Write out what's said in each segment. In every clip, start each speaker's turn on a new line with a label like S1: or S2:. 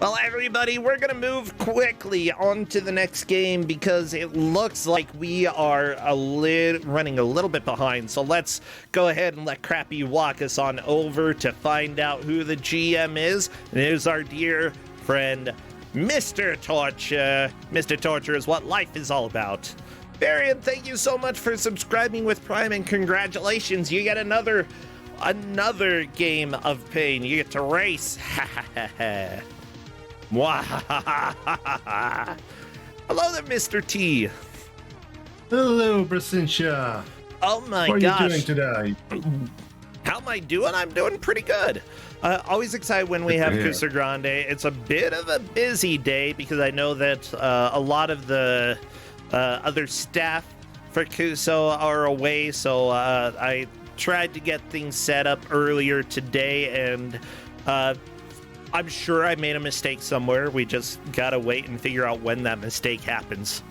S1: Well, everybody, we're going to move quickly on to the next game because it looks like we are running a little bit behind. So let's go ahead and let Crappy walk us on over to find out who the GM is. And it is our dear friend, Mr. Torture. Mr. Torture is what life is all about. Varian, thank you so much for subscribing with Prime, and congratulations. You get another game of pain. You get to race. Ha ha ha ha. Hello there, Mr. T.
S2: Hello, Brasincha.
S1: Oh my gosh.
S2: How are you doing today?
S1: How am I doing? I'm doing pretty good. Always excited when we have Kusog7ande. It's a bit of a busy day because I know that a lot of the other staff for Kuso are away, so I tried to get things set up earlier today, and I'm sure I made a mistake somewhere. We just gotta wait and figure out when that mistake happens.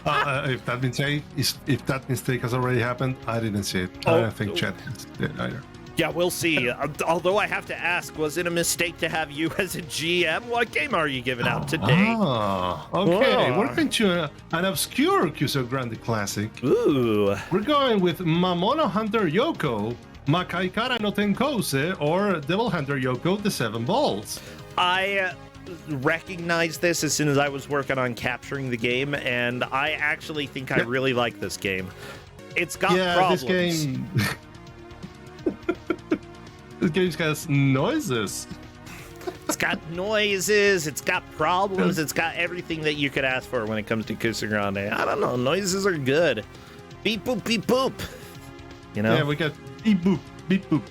S2: If that mistake has already happened, I didn't see it. I don't think Chet did either.
S1: Yeah, we'll see. Although I have to ask, was it a mistake to have you as a GM? What game are you giving out today?
S2: Okay. We're going to an obscure Kusog7ande classic.
S1: Ooh.
S2: We're going with Mamono Hunter Yohko, Makai no Tenkosei, or Devil Hunter Yohko, the 7 balls.
S1: I recognized this as soon as I was working on capturing the game, and I actually think I really like this game. It's got problems.
S2: This game... This game has noises.
S1: It's got noises, it's got problems, it's got everything that you could ask for when it comes to Kusog7ande. I don't know, noises are good. Beep boop, beep boop. You know?
S2: Yeah, we got beep boop, beep boop.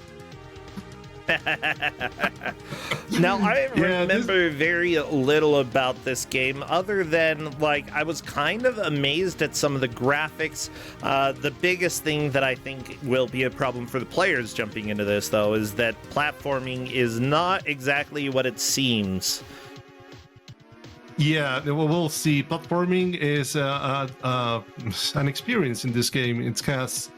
S1: Now, I remember very little about this game other than, like, I was kind of amazed at some of the graphics. The biggest thing that I think will be a problem for the players jumping into this, though, is that platforming is not exactly what it seems.
S2: Yeah, we'll see. Platforming is an experience in this game. It has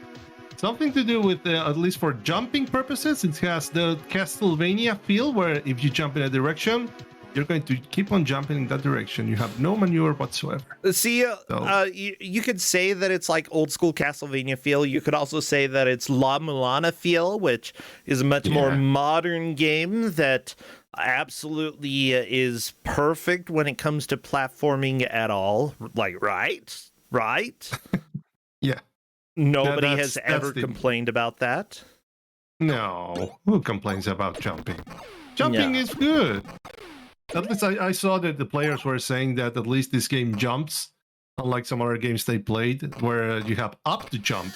S2: something to do with, at least for jumping purposes, it has the Castlevania feel, where if you jump in a direction, you're going to keep on jumping in that direction. You have no maneuver whatsoever.
S1: See, you could say that it's like old school Castlevania feel. You could also say that it's La Mulana feel, which is a much more modern game that absolutely is perfect when it comes to platforming at all. Like, right?
S2: Yeah.
S1: Nobody has ever complained about that.
S2: No. Who complains about jumping? Jumping is good. At least I saw that the players were saying that at least this game jumps, unlike some other games they played, where you have up to jump.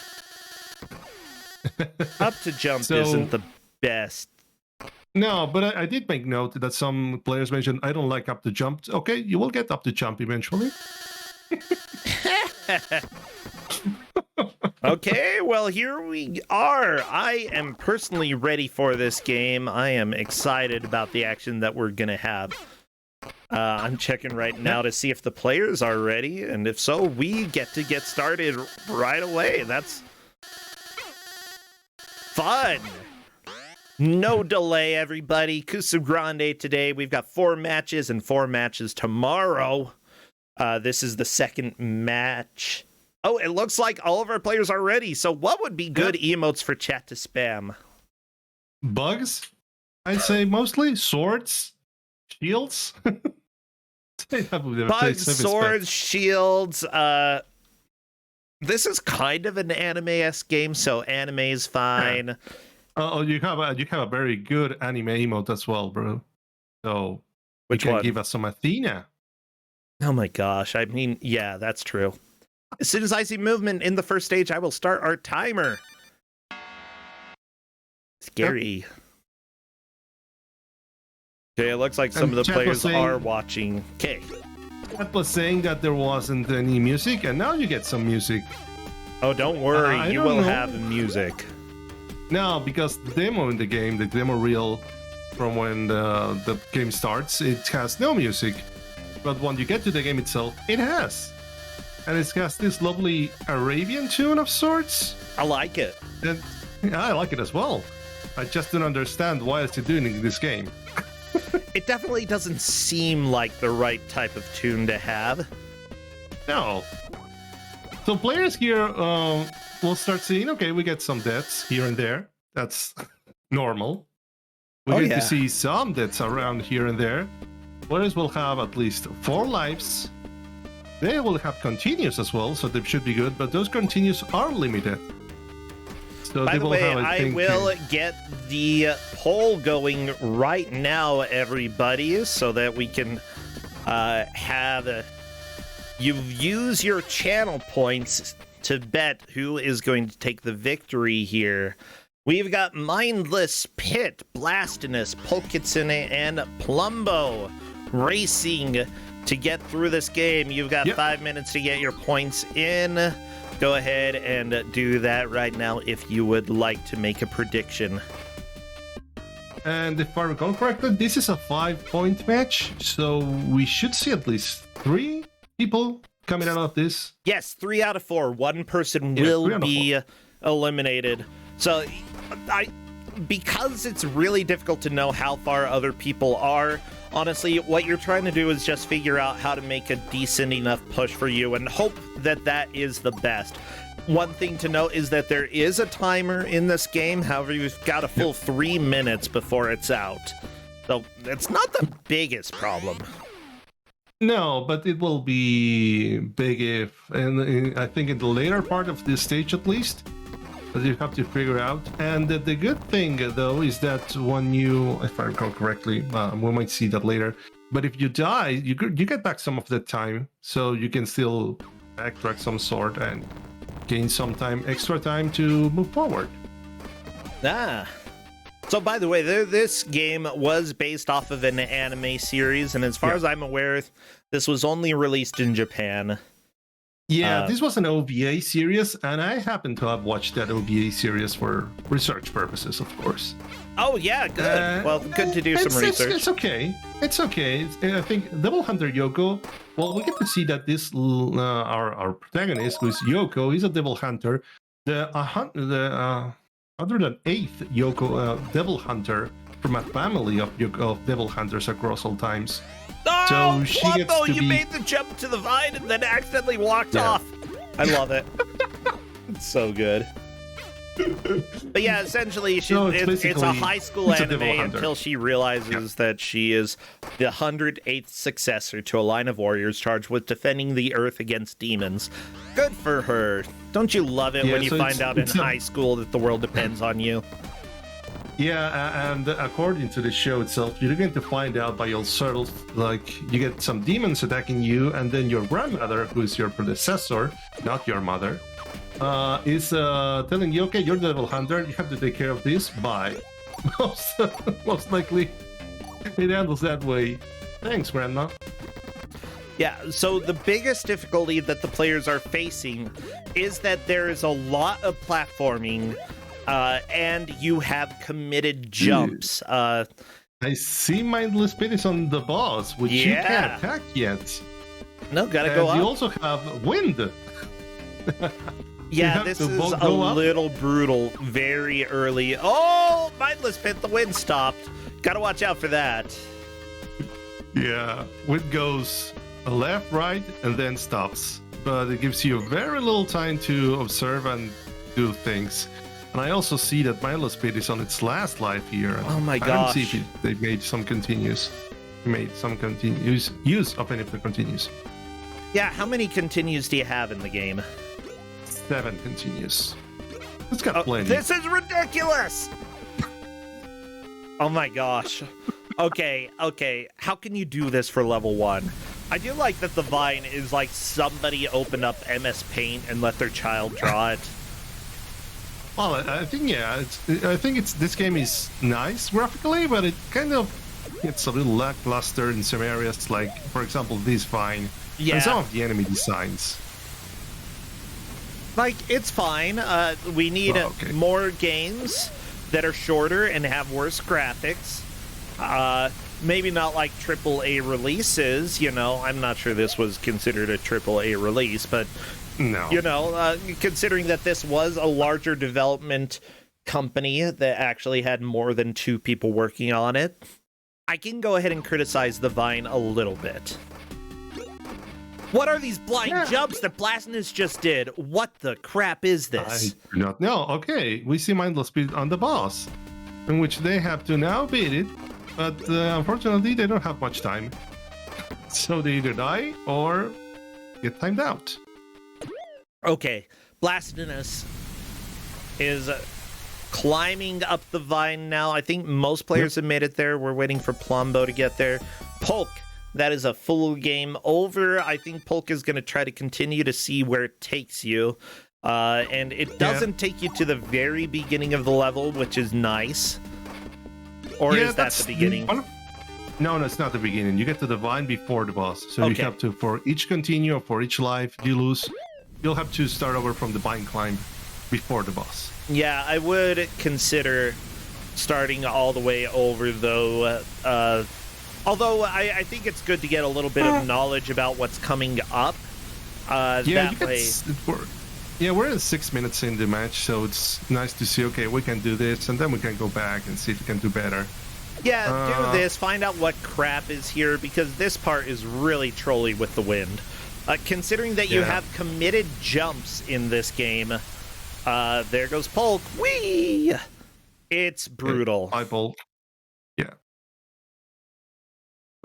S1: Up to jump isn't the best.
S2: No, but I did make note that some players mentioned, I don't like up to jump. Okay, you will get up to jump eventually.
S1: Okay, well, here we are. I am personally ready for this game. I am excited about the action that we're going to have. I'm checking right now to see if the players are ready, and if so, we get started right away. That's fun. No delay, everybody. Kusog7ande today. We've got 4 matches and 4 matches tomorrow. This is the second match. Oh, it looks like all of our players are ready. So what would be good emotes for chat to spam?
S2: Bugs? I'd say mostly. Swords? Shields?
S1: Bugs, swords, shields. This is kind of an anime-esque game, so anime is fine.
S2: Yeah. Oh, you have a very good anime emote as well, bro. So
S1: which
S2: you can
S1: one?
S2: give us some Athena.
S1: Oh my gosh. I mean, yeah, that's true. As soon as I see movement in the first stage, I will start our timer. Scary. Okay, it looks like some of the players are watching. Okay.
S2: Chat was saying that there wasn't any music, and now you get some music.
S1: Oh, don't worry. You will have music.
S2: No, because the demo in the game, the demo reel from when the game starts, it has no music. But when you get to the game itself, it has. And it has this lovely Arabian tune of sorts.
S1: I like it.
S2: And yeah, I like it as well. I just don't understand why it's doing it in this game.
S1: It definitely doesn't seem like the right type of tune to have.
S2: No. So players here will start seeing, okay, we get some deaths here and there. That's normal. We get to see some deaths around here and there. Players will have at least 4 lives. They will have continues as well, so they should be good, but those continues are limited. So
S1: by
S2: they
S1: the
S2: will
S1: way,
S2: have, I think,
S1: will get the poll going right now, everybody, so that we can have you use your channel points to bet who is going to take the victory here. We've got Mindless, Pit, Blastinus, Polkitsune, and Plumbo racing to get through this game. You've got 5 minutes to get your points in. Go ahead and do that right now if you would like to make a prediction.
S2: And if I recall correctly, this is a 5-point match, so we should see at least 3 people coming out of this.
S1: Yes, 3 out of 4. One person will be eliminated. So, because it's really difficult to know how far other people are, honestly, what you're trying to do is just figure out how to make a decent enough push for you and hope that that is the best. One thing to note is that there is a timer in this game. However, you've got a full 3 minutes before it's out. So it's not the biggest problem.
S2: No, but it will be big if, and I think in the later part of this stage at least, that you have to figure out. And the good thing, though, is that when you, if I recall correctly, we might see that later, but if you die, you get back some of that time, so you can still backtrack some sort and gain some time, extra time to move forward.
S1: So by the way, this game was based off of an anime series, and as far as I'm aware, this was only released in Japan.
S2: Yeah, this was an OVA series, and I happen to have watched that OVA series for research purposes, of course.
S1: Oh, yeah, good. Well, good to do some research.
S2: It's okay. It's okay. I think Devil Hunter Yohko, well, we get to see that this, our protagonist, who is Yohko, is a Devil Hunter. The 108th Yohko Devil Hunter from a family of Devil Hunters across all times.
S1: Oh,
S2: so she gets to
S1: you made the jump to the vine and then accidentally walked off. I love it. It's so good. But yeah, essentially, it's a high school anime until she realizes that she is the 108th successor to a line of warriors charged with defending the Earth against demons. Good for her. Don't you love it when you find out in high school that the world depends on you?
S2: Yeah, and according to the show itself, you're going to find out by yourself, like, you get some demons attacking you, and then your grandmother, who is your predecessor, not your mother, is telling you, okay, you're the Devil Hunter, you have to take care of this, bye. Most likely, it handles that way. Thanks, Grandma.
S1: Yeah, so the biggest difficulty that the players are facing is that there is a lot of platforming, and you have committed jumps.
S2: I see Mindless Pit is on the boss, which you can't attack yet.
S1: No, gotta go up.
S2: You also have wind.
S1: Yeah, this is a little brutal very early. Oh, Mindless Pit, the wind stopped. Gotta watch out for that.
S2: Yeah, wind goes left, right, and then stops. But it gives you very little time to observe and do things. And I also see that Mindless Pit is on its last life here.
S1: Oh my gosh.
S2: I don't see if they made some continues. Use of any of the continues.
S1: Yeah, how many continues do you have in the game?
S2: 7 continues. It's got plenty.
S1: This is ridiculous! Oh my gosh. Okay. How can you do this for level 1? I do like that the vine is like somebody opened up MS Paint and let their child draw it.
S2: Well, I think this game is nice graphically, but it kind of gets a little lackluster in some areas, like, for example, this vine and some of the enemy designs.
S1: Like, it's fine. We need more games that are shorter and have worse graphics. Maybe not like AAA releases, you know. I'm not sure this was considered a AAA release, but
S2: no.
S1: You know, considering that this was a larger development company that actually had more than 2 people working on it. I can go ahead and criticize the Vine a little bit. What are these blind jumps that Blastinus just did? What the crap is this?
S2: I do not know. Okay, we see Mindless Speed on the boss, in which they have to now beat it, but unfortunately they don't have much time. So they either die or get timed out.
S1: Okay, Blastinus is climbing up the Vine now. I think most players have made it there. We're waiting for Plumbo to get there. Polk, that is a full game over. I think Polk is going to try to continue to see where it takes you. And it doesn't take you to the very beginning of the level, which is nice. Or is that the beginning?
S2: No, it's not the beginning. You get to the Vine before the boss. So you have to, for each continue, for each life you lose, you'll have to start over from the Vine climb before the boss.
S1: Yeah, I would consider starting all the way over, though. Although I think it's good to get a little bit of knowledge about what's coming up. That way.
S2: We're in 6 minutes in the match, so it's nice to see, okay, we can do this, and then we can go back and see if we can do better.
S1: Yeah, do this, find out what crap is here, because this part is really trolly with the wind. Considering that you have committed jumps in this game, there goes Polk. Whee! It's brutal.
S2: Hi, Polk. Yeah.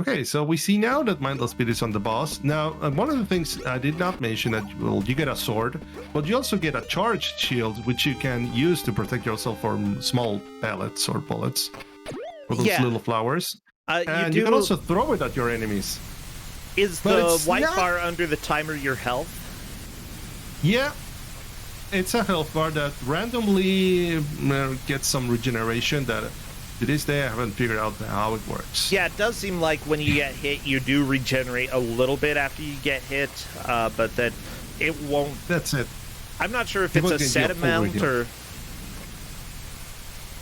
S2: Okay, so we see now that Mindless Speed is on the boss. Now, one of the things I did not mention that you get a sword, but you also get a charged shield, which you can use to protect yourself from small pellets or bullets. Or those little flowers. And you can also throw it at your enemies.
S1: Is the white bar under the timer your health?
S2: Yeah. It's a health bar that randomly gets some regeneration that to this day I haven't figured out how it works.
S1: Yeah, it does seem like when you get hit, you do regenerate a little bit after you get hit, but that it won't...
S2: That's it.
S1: I'm not sure if it's a set amount or...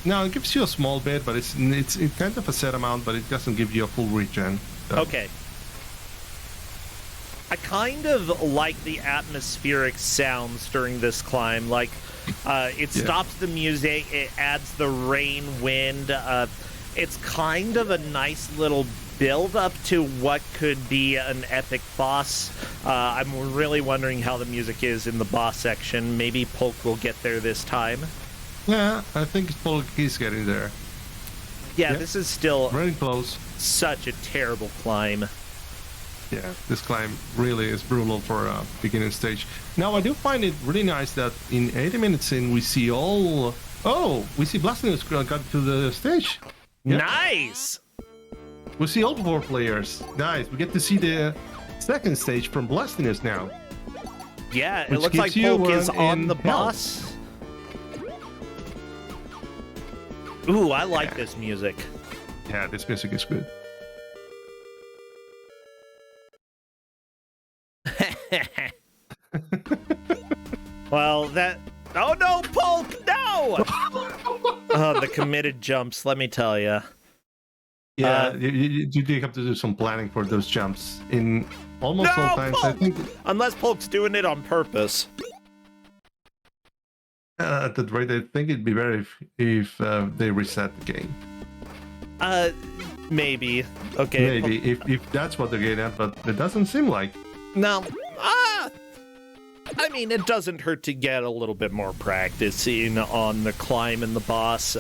S2: No, it gives you a small bit, but it's kind of a set amount, but it doesn't give you a full regen. So.
S1: Okay. I kind of like the atmospheric sounds during this climb. Like, it stops the music, it adds the rain, wind. It's kind of a nice little build up to what could be an epic boss. I'm really wondering how the music is in the boss section. Maybe Polk will get there this time.
S2: Yeah, I think Polk is getting there.
S1: Yeah, this is still
S2: very close.
S1: Such a terrible climb.
S2: Yeah, this climb really is brutal for a beginning stage. Now, I do find it really nice that in 80 minutes in, we see all... Oh, we see Blastinus got to the stage.
S1: Yep. Nice!
S2: We see all 4 players. Nice. We get to see the second stage from Blastinus now.
S1: Yeah, it looks like Polk is on the boss. Ooh, I like this music.
S2: Yeah, this music is good.
S1: Well, that... Oh no, Polk! No! Oh, the committed jumps, let me tell you.
S2: Yeah, you have to do some planning for those jumps. In almost all times,
S1: Polk!
S2: I think...
S1: Unless Polk's doing it on purpose.
S2: At that rate, I think it'd be better if they reset the game.
S1: Maybe. Okay.
S2: Maybe, if that's what they're getting at, but it doesn't seem like.
S1: No. I mean, it doesn't hurt to get a little bit more practice in on the climb and the boss.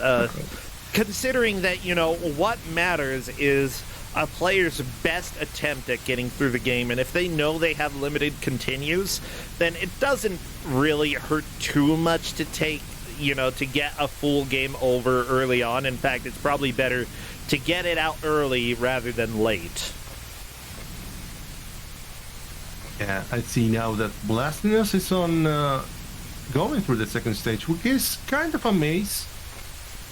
S1: Considering that, you know, what matters is a player's best attempt at getting through the game, and if they know they have limited continues, then it doesn't really hurt too much to take, you know, to get a full game over early on. In fact, it's probably better to get it out early rather than late.
S2: Yeah, I see now that Blastinus is on going through the second stage, which is kind of a maze.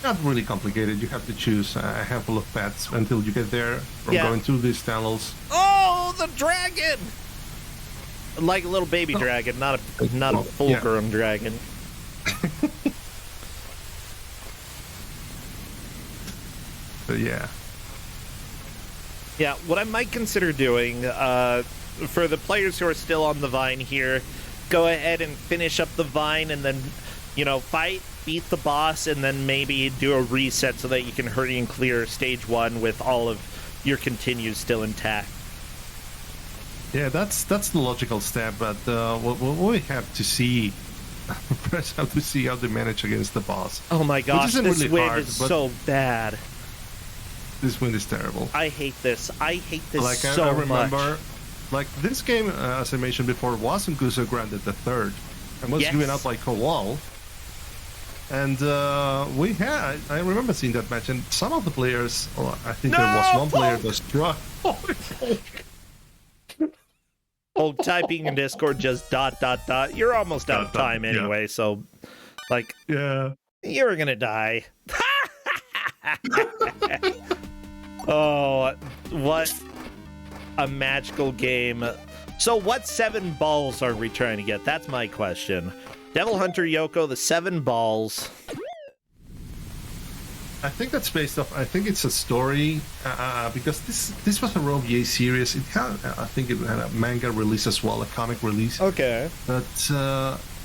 S2: Not really complicated. You have to choose a handful of paths until you get there from going through these tunnels.
S1: Oh, the dragon! Like a little baby dragon, not a full-grown dragon.
S2: So yeah.
S1: Yeah, what I might consider doing, for the players who are still on the Vine here, go ahead and finish up the Vine and then, you know, fight beat the boss and then maybe do a reset so that you can hurry and clear stage 1 with all of your continues still intact.
S2: Yeah, that's the logical step, but we have to see. First, have to see how they manage against the boss.
S1: Oh my gosh, this
S2: really
S1: wind
S2: hard,
S1: is so bad.
S2: This wind is terrible.
S1: I hate this. I hate this
S2: like,
S1: so
S2: I remember,
S1: much.
S2: like, this game, as I mentioned before, was in Kusog7ande the third, and was given out by Kowal. And I remember seeing that match, and some of the players, I think there was one player that struck.
S1: Oh, typing in Discord just ... You're almost out of time anyway, so, like,
S2: yeah,
S1: you're gonna die. Oh, what a magical game. So what 7 balls are we trying to get? That's my question. Devil Hunter Yohko, the 7 balls.
S2: I think that's based off. I think it's a story because this was a Rogue EA series. It had, I think, it had a manga release as well, a comic release.
S1: Okay.
S2: But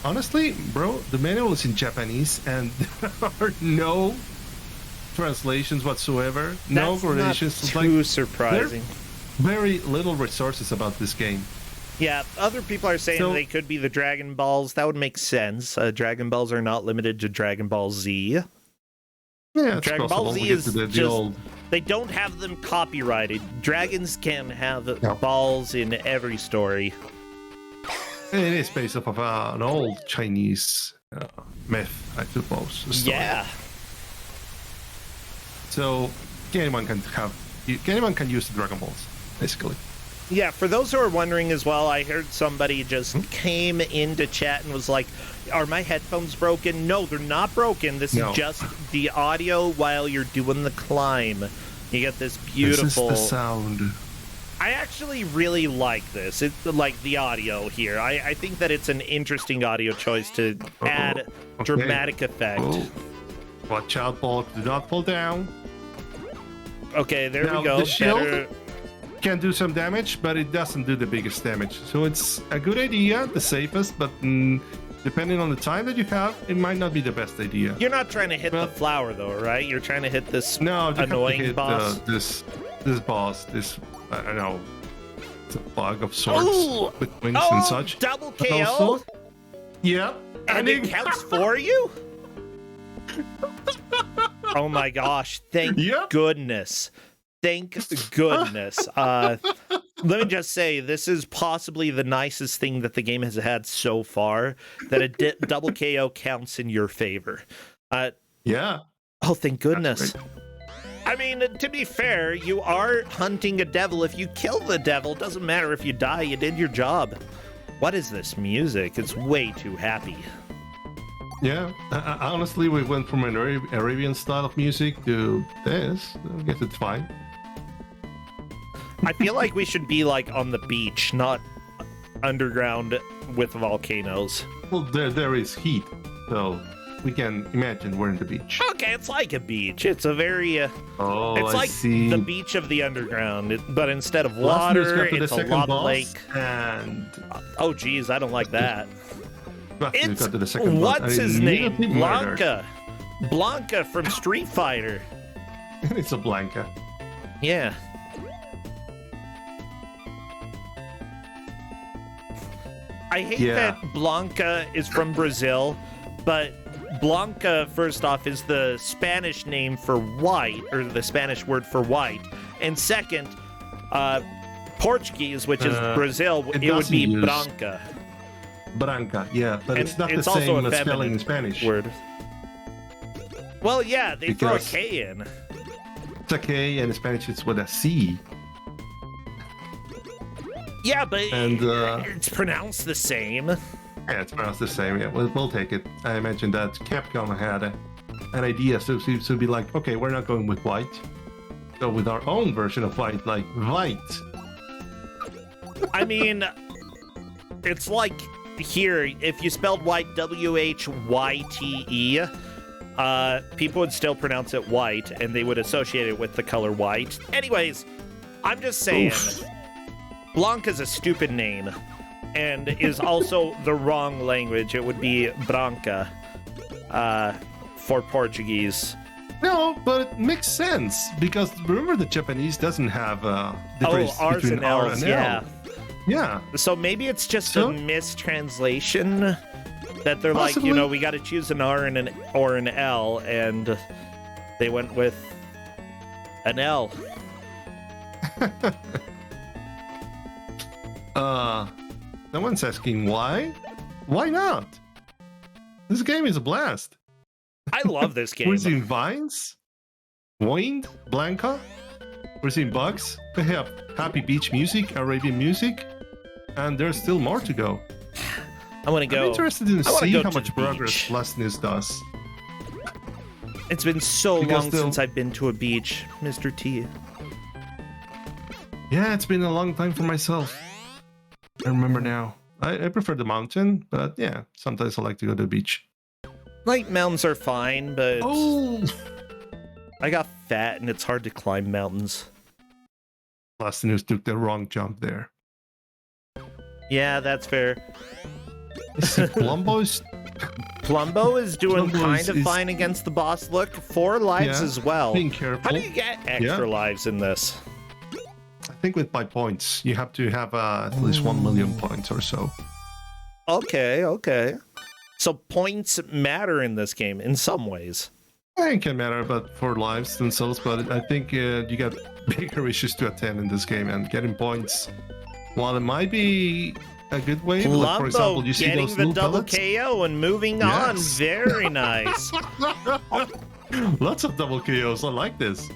S2: honestly, bro, the manual is in Japanese, and there are no translations whatsoever. No gradations.
S1: That's not too surprising.
S2: Very little resources about this game.
S1: Yeah, other people are saying they could be the Dragon Balls. That would make sense. Dragon Balls are not limited to Dragon Ball Z.
S2: Yeah, it's
S1: Dragon
S2: possible.
S1: Ball Z is just... They don't have them copyrighted. Dragons can have balls in every story.
S2: It is based off of an old Chinese myth, I suppose.
S1: Yeah.
S2: So anyone can use the Dragon Balls, basically.
S1: Yeah, for those who are wondering as well, I heard somebody just came into chat and was like, are my headphones broken? No, they're not broken. This is just the audio while you're doing the climb. You get this beautiful...
S2: This is the sound.
S1: I actually really like this. It's like the audio here. I think that it's an interesting audio choice to add dramatic effect.
S2: Watch out, ball. Do not fall down.
S1: Okay, there we go.
S2: The shield can do some damage, but it doesn't do the biggest damage. So it's a good idea, the safest, but depending on the time that you have, it might not be the best idea.
S1: You're not trying to hit the flower, though, right? You're trying to hit this
S2: annoying
S1: boss.
S2: This boss. This, I don't know, it's a bug of sorts with wings and such.
S1: Double KO.
S2: Yep.
S1: And it counts for you. Oh my gosh! Thank goodness. Thank goodness. Let me just say, this is possibly the nicest thing that the game has had so far, that a double KO counts in your favor.
S2: Yeah.
S1: Oh, thank goodness. I mean, to be fair, you are hunting a devil. If you kill the devil, doesn't matter if you die, you did your job. What is this music? It's way too happy.
S2: Yeah, honestly, we went from an Arabian style of music to this. I guess it's fine.
S1: I feel like we should be like on the beach, not underground with volcanoes.
S2: Well, there is heat, so we can imagine we're in the beach.
S1: Okay, it's like a beach. It's a very it's like the beach of the underground, but instead of water, it's a lava lake.
S2: And
S1: oh, geez, I don't like that.
S2: It's
S1: what's his name? Blanca. Blanca from Street Fighter.
S2: It's a Blanca.
S1: Yeah. I hate that Blanca is from Brazil, but Blanca, first off, is the Spanish name for white, or the Spanish word for white. And second, Portuguese, which is Brazil, it would be Branca.
S2: Branca, yeah, but
S1: and
S2: it's not
S1: it's
S2: the
S1: also
S2: same
S1: a
S2: as spelling in Spanish.
S1: Word. Well, yeah, they throw a K in.
S2: It's a K, and in Spanish it's with a C.
S1: Yeah, but it's pronounced the same.
S2: Yeah, it's pronounced the same. Yeah, we'll take it. I imagine that Capcom had an idea, so be like, okay, we're not going with white. Go with our own version of white, like white.
S1: I mean, it's like here, if you spelled white WHYTE, people would still pronounce it white, and they would associate it with the color white. Anyways, I'm just saying, Blanca's a stupid name, and is also the wrong language. It would be Branca. for Portuguese.
S2: No, but it makes sense because remember the Japanese doesn't have difference
S1: R's
S2: between
S1: and
S2: R
S1: L's,
S2: and L. Yeah.
S1: So maybe it's just
S2: So?
S1: a mistranslation that they're
S2: Possibly.
S1: like, we got to choose an R and an L, and they went with an L.
S2: Someone's asking why? Why not? This game is a blast.
S1: I love this game.
S2: We're seeing vines, wind, Blanca. We're seeing bugs. We have happy beach music, Arabian music, and there's still more to go.
S1: I want to
S2: I'm
S1: go.
S2: interested in
S1: I wanna
S2: see
S1: go
S2: how
S1: to
S2: much
S1: the
S2: progress
S1: beach.
S2: Blastness does.
S1: It's been so
S2: Because
S1: long
S2: they'll-
S1: since I've been to a beach, Mr. T.
S2: Yeah, it's been a long time for myself. I remember now. I prefer the mountain, but yeah, sometimes I like to go to the beach.
S1: Like, mountains are fine, but
S2: Oh!
S1: I got fat and it's hard to climb mountains.
S2: Blastness took the wrong jump there.
S1: Yeah, that's fair.
S2: Plumbo's
S1: Plumbo is doing
S2: Plumbo
S1: kind of
S2: is-
S1: fine against the boss. Look, 4 lives
S2: Yeah,
S1: as well.
S2: being careful.
S1: How do you get extra
S2: Yeah.
S1: lives in this?
S2: I think with by points, you have to have at least 1 million points or so.
S1: Okay. So points matter in this game in some ways.
S2: It can matter about for lives themselves, but I think you got bigger issues to attend in this game, and getting points, while it might be a good way, like for example,
S1: Plumbo
S2: you see
S1: getting
S2: those
S1: the
S2: little
S1: double
S2: pellets?
S1: KO and moving on.
S2: Yes.
S1: Very nice.
S2: Lots of double KOs, I like this.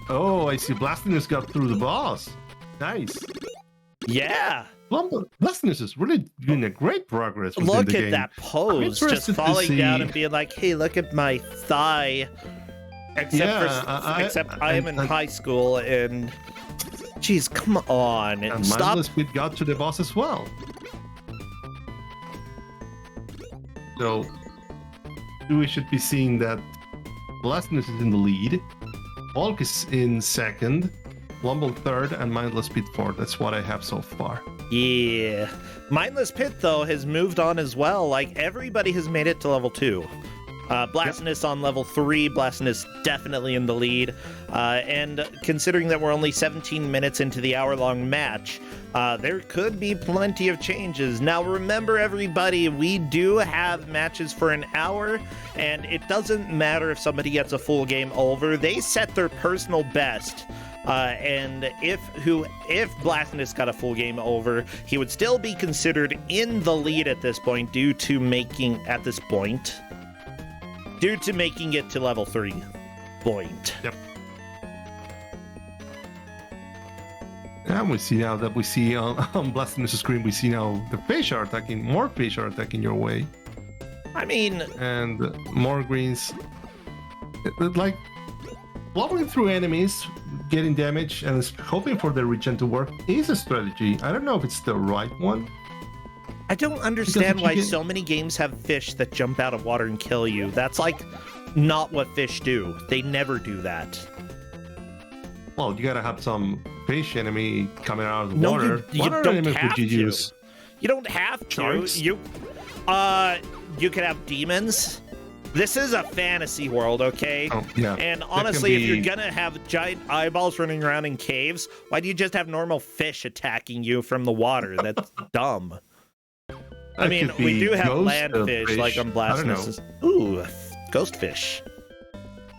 S2: Oh, I see Blastinus got through the boss. Nice.
S1: Yeah.
S2: Blastinus is really doing a great progress within
S1: Look
S2: the
S1: at
S2: game.
S1: that pose. Just
S2: interested to
S1: falling down
S2: see-
S1: and being like, hey, look at my thigh. Except I am in high school and... Jeez, come on.
S2: And
S1: Stop.
S2: Mindless Speed got to the boss as well. So, we should be seeing that Blastinus is in the lead, Bulk is in second, Lumble third, and Mindless Speed fourth. That's what I have so far.
S1: Yeah. Mindless Pit, though, has moved on as well. Like, everybody has made it to level 2. Blastinus on level 3. Blastinus definitely in the lead. And considering that we're only 17 minutes into the hour-long match, there could be plenty of changes. Now, remember, everybody, we do have matches for an hour, and it doesn't matter if somebody gets a full game over. They set their personal best. And if Blastinus got a full game over, he would still be considered in the lead at this point due to making it to level 3 point.
S2: Yep. And we see now that on Blastinus' screen, we see now the fish are attacking, more fish are attacking your way.
S1: I mean,
S2: And more greens. Like, leveling through enemies, getting damage, and hoping for the regen to work is a strategy. I don't know if it's the right one.
S1: I don't understand
S2: if you
S1: why
S2: get-
S1: so many games have fish that jump out of water and kill you. That's like not what fish do. They never do that.
S2: Well, you gotta have some fish enemy coming out of the
S1: No,
S2: water.
S1: you
S2: What other
S1: don't
S2: enemies
S1: have
S2: would you
S1: to.
S2: use?
S1: You don't have to.
S2: Sharks?
S1: You could have demons. This is a fantasy world, okay?
S2: Oh, yeah.
S1: And
S2: That
S1: honestly,
S2: can
S1: if you're
S2: be-
S1: gonna have giant eyeballs running around in caves, why do you just have normal fish attacking you from the water? That's dumb. I
S2: That
S1: mean,
S2: could
S1: we
S2: be
S1: do have
S2: ghost
S1: land fish,
S2: fish.
S1: like on
S2: I don't know.
S1: Blastinus. Ooh, ghost fish.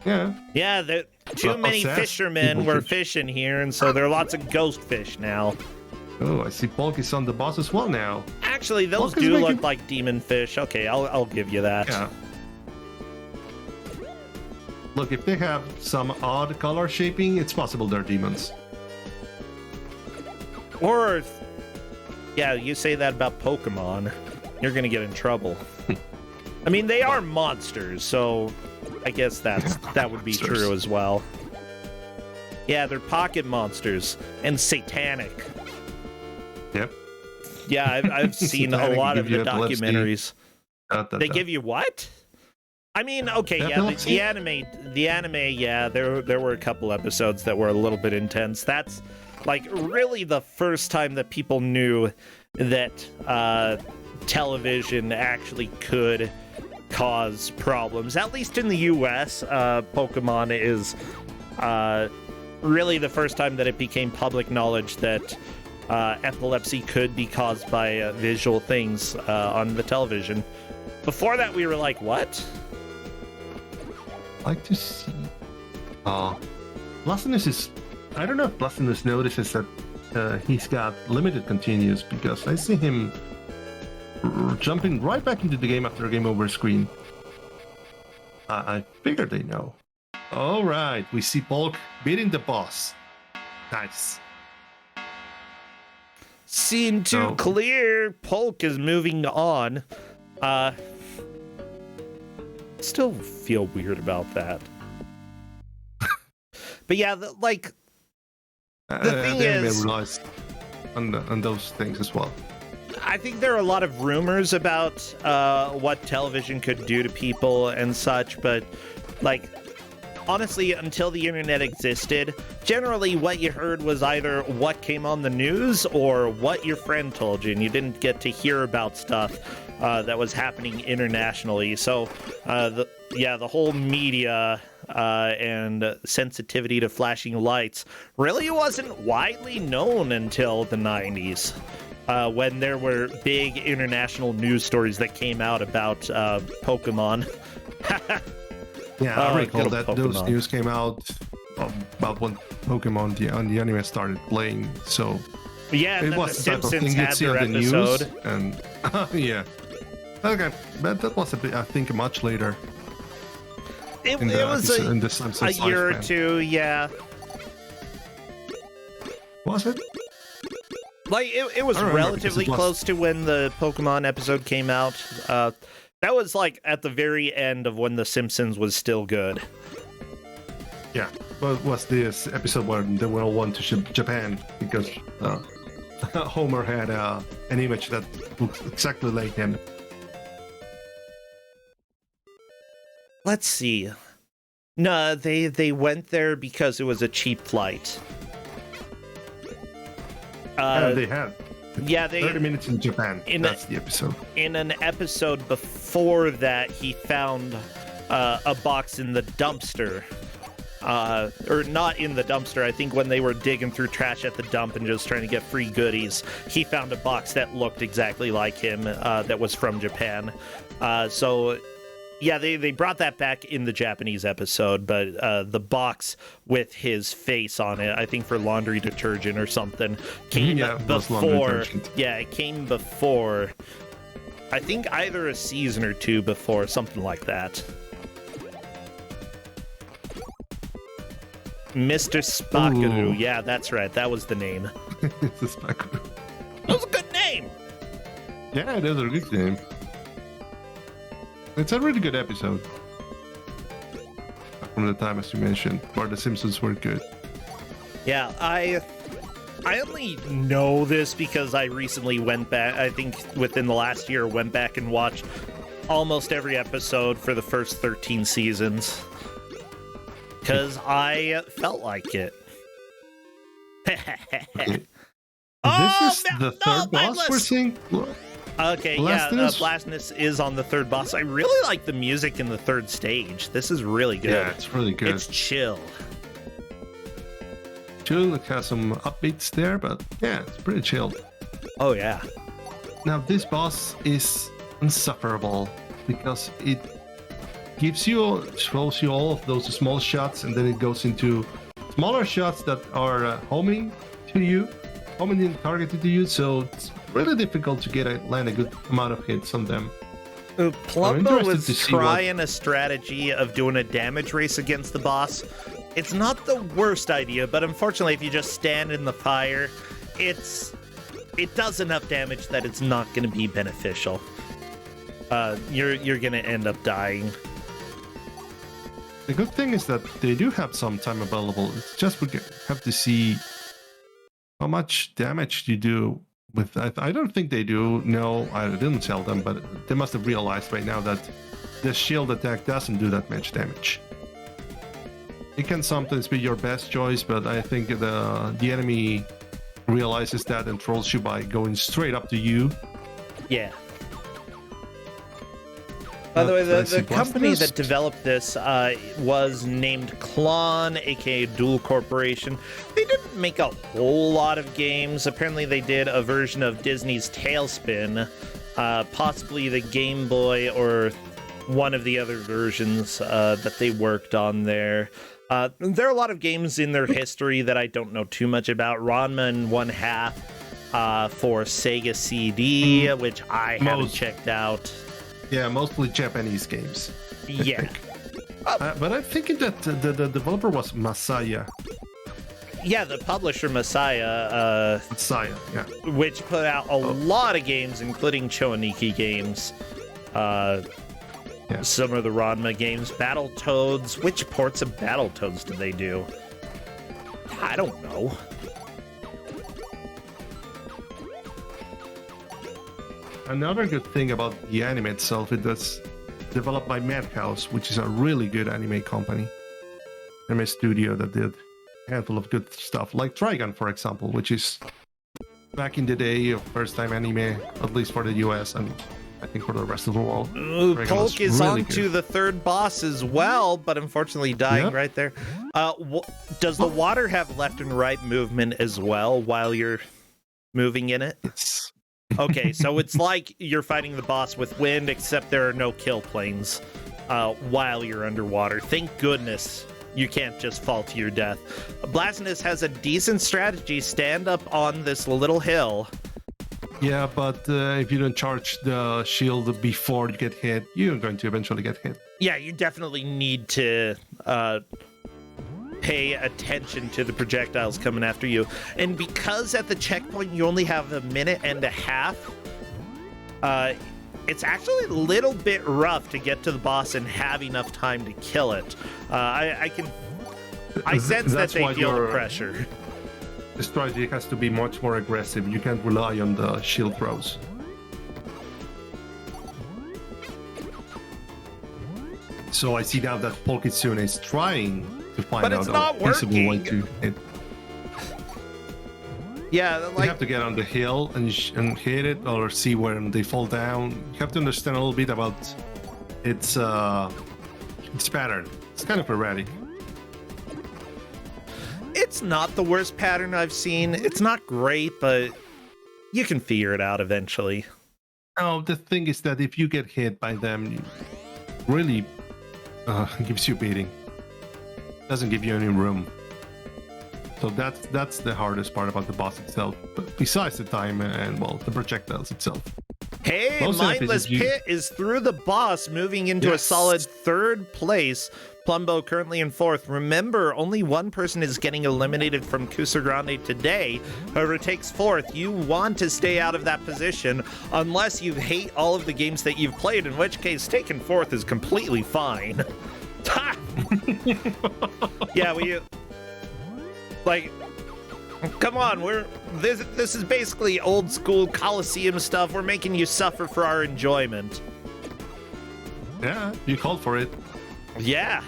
S2: Yeah.
S1: Yeah, too
S2: Well,
S1: many
S2: obsessed
S1: fishermen
S2: people
S1: were
S2: fish.
S1: fishing here, and so there are lots of ghost fish now.
S2: Oh, I see Bulk is on the boss as well now.
S1: Actually, those
S2: Well, 'cause
S1: do
S2: making-
S1: look like demon fish. Okay, I'll give you that.
S2: Yeah. Look, if they have some odd color shaping, it's possible they're demons.
S1: Or, yeah, you say that about Pokemon, you're gonna get in trouble. I mean, they are monsters, so I guess that would be
S2: Monsters.
S1: true as well. Yeah, they're pocket monsters and satanic.
S2: Yep.
S1: Yeah, I've seen a
S2: Satanic
S1: lot of
S2: give you
S1: the
S2: epilepsy.
S1: documentaries. They
S2: Da.
S1: give you what? I mean, okay, yeah,
S2: Epilepsy?
S1: the anime, yeah, there were a couple episodes that were a little bit intense. That's like really the first time that people knew that television actually could cause problems. At least in the US, Pokemon is really the first time that it became public knowledge that epilepsy could be caused by visual things on the television. Before that, we were like, what?
S2: I'd like to see. Blastinus is. I don't know if Blastinus notices that he's got limited continues, because I see him jumping right back into the game after a game over screen. I figured they know. All right, we see Polk beating the boss. Nice.
S1: Scene 2 clear. Polk is moving on. Still feel weird about that. But yeah, the thing is,
S2: relies on those things as well.
S1: I think there are a lot of rumors about what television could do to people and such, but honestly, until the internet existed, generally what you heard was either what came on the news or what your friend told you, and you didn't get to hear about stuff that was happening internationally. So, the whole media and sensitivity to flashing lights really wasn't widely known until the 90s. When there were big international news stories that came out about Pokemon.
S2: Yeah, I recall that those news came out about when Pokemon on the anime started playing. So
S1: yeah, and
S2: it
S1: then
S2: was
S1: the
S2: the type of
S1: Simpsons
S2: thing you'd
S1: had
S2: see
S1: their
S2: on the
S1: episode.
S2: news, and yeah, okay, but that was a bit, I think, much later.
S1: It was a year or two, yeah.
S2: Was it?
S1: It was relatively close to when the Pokemon episode came out. That was at the very end of when The Simpsons was still good.
S2: Yeah, but was this episode where they all went to Japan because Homer had an image that looked exactly like him.
S1: Let's see. No, they went there because it was a cheap flight.
S2: They had.
S1: Yeah,
S2: 30 minutes in Japan. That's the episode.
S1: In an episode before that, he found a box in the dumpster. Or not in the dumpster. I think when they were digging through trash at the dump and just trying to get free goodies, he found a box that looked exactly like him, that was from Japan. So yeah, they brought that back in the Japanese episode, but the box with his face on it, I think for laundry detergent or something, came before. Yeah, it came before. I think either a season or two before, something like that. Mr. Spakaru. Ooh. Yeah, that's right. That was the name.
S2: Mr. Spakaru.
S1: That was a good name.
S2: Yeah, it is a good name. It's a really good episode. From the time, as you mentioned, where the Simpsons were good.
S1: Yeah, I only know this because I recently went back, I think within the last year, went back and watched almost every episode for the first 13 seasons. Because I felt like it.
S2: Okay. This is the third boss we're seeing?
S1: Okay,
S2: Blastinus?
S1: Blastinus is on the third boss. I really like the music in the third stage. This is really good.
S2: Yeah, it's really good.
S1: It's chill.
S2: Chill, it has some upbeats there, but yeah, it's pretty chill.
S1: Oh, yeah.
S2: Now, this boss is insufferable because it shows you all of those small shots, and then it goes into smaller shots that are homing and targeted to you, so it's really difficult to land a good amount of hits on them.
S1: Plumbo was trying a strategy of doing a damage race against the boss. It's not the worst idea, but unfortunately, if you just stand in the fire, it does enough damage that it's not going to be beneficial. You're going to end up dying.
S2: The good thing is that they do have some time available. It's just we have to see how much damage you do with. I don't think they do. No, I didn't tell them, but they must have realized by now that the shield attack doesn't do that much damage. It can sometimes be your best choice, but I think the enemy realizes that and trolls you by going straight up to you.
S1: Yeah. By the way,
S2: I see
S1: the company
S2: Blastnest.
S1: that developed this was named Klon, aka Dual Corporation. They didn't make a whole lot of games. Apparently, they did a version of Disney's Tailspin, possibly the Game Boy or one of the other versions that they worked on there. There are a lot of games in their history that I don't know too much about. Ranma and One Half for Sega CD, which I haven't checked out.
S2: Yeah, mostly Japanese games.
S1: Yeah.
S2: But I'm thinking that the developer was Masaya.
S1: Yeah, the publisher Messiah,
S2: Masaya, yeah.
S1: which put out a lot of games, including Choaniki games. Some of the Ranma games. Battletoads. Which ports of Battletoads did they do? I don't know.
S2: Another good thing about the anime itself, it was developed by Madhouse, which is a really good anime company. Anime studio that did a handful of good stuff, like Trigun, for example, which is back in the day of first-time anime, at least for the US and I think for the rest of the world.
S1: Polk is really on to the third boss as well, but unfortunately dying right there. Does the water have left and right movement as well while you're moving in it?
S2: Yes.
S1: Okay, so it's like you're fighting the boss with wind, except there are no kill planes while you're underwater. Thank goodness you can't just fall to your death. Blasphemous has a decent strategy. Stand up on this little hill.
S2: Yeah, but if you don't charge the shield before you get hit, you're going to eventually get hit.
S1: Yeah, you definitely need to pay attention to the projectiles coming after you. And because at the checkpoint you only have a minute and a half, it's actually a little bit rough to get to the boss and have enough time to kill it. I sense that they feel the pressure.
S2: The strategy has to be much more aggressive. You can't rely on the shield throws. So I see now that Polkitsune is trying to find out a feasible way to hit.
S1: Yeah, like
S2: you have to get on the hill and hit it, or see where they fall down. You have to understand a little bit about its pattern. It's kind of erratic.
S1: It's not the worst pattern I've seen. It's not great, but you can figure it out eventually.
S2: Oh, the thing is that if you get hit by them, it really gives you a beating. Doesn't give you any room. So that's the hardest part about the boss itself. But besides the time and well, the projectiles itself.
S1: Hey, Mindless Pit is through the boss, moving into a solid third place. Plumbo currently in fourth. Remember, only one person is getting eliminated from Kusog7ande today. Whoever takes fourth, you want to stay out of that position unless you hate all of the games that you've played, in which case taking fourth is completely fine. Yeah, come on, this is basically old school Coliseum stuff. We're making you suffer for our enjoyment.
S2: Yeah, you called for it.
S1: Yeah.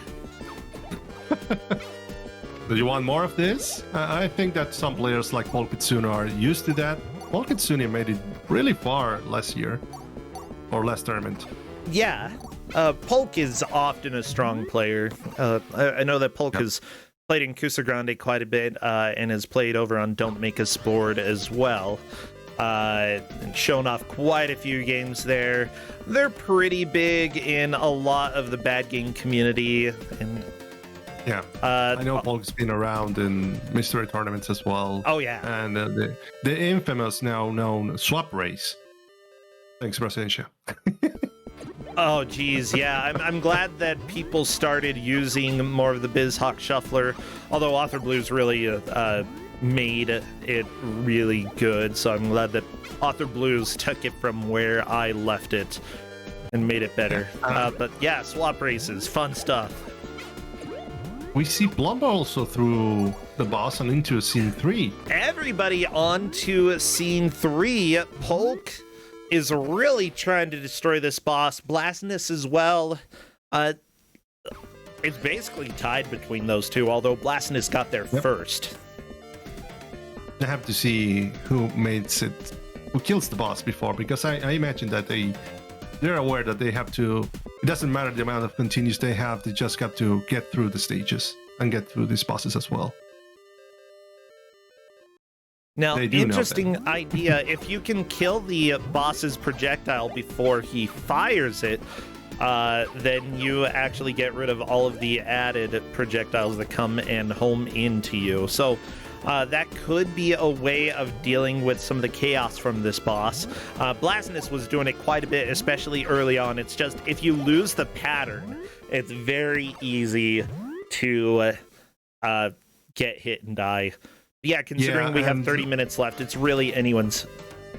S2: Do you want more of this? I think that some players like Polkitsune are used to that. Polkitsune made it really far last year, or last tournament.
S1: Yeah, Polk is often a strong player. I know that Polk has played in Kusog7ande quite a bit, and has played over on Don't Make Us Bored as well. And shown off quite a few games there. They're pretty big in a lot of the bad game community. And
S2: yeah, I know Polk's been around in mystery tournaments as well.
S1: Oh yeah,
S2: and the infamous now known swap race. Thanks, Brasasia.
S1: Oh geez, yeah. I'm glad that people started using more of the BizHawk shuffler. Although Author Blues really made it really good, so I'm glad that Author Blues took it from where I left it and made it better. But yeah, swap races, fun stuff.
S2: We see Blumbo also through the boss and into scene 3.
S1: Everybody onto scene 3. Polk is really trying to destroy this boss. Blasphemous as well. It's basically tied between those two, although Blasphemous got there first.
S2: I have to see who kills the boss before, because I imagine that they're aware that they have to It doesn't matter the amount of continues they have, they just got to get through the stages and get through these bosses as well.
S1: Now,
S2: They do know
S1: interesting idea. If you can kill the boss's projectile before he fires it, then you actually get rid of all of the added projectiles that come and home into you. So that could be a way of dealing with some of the chaos from this boss. Blasphemous was doing it quite a bit, especially early on. It's just, if you lose the pattern, it's very easy to get hit and die. Yeah, considering we have 30 minutes left, it's really anyone's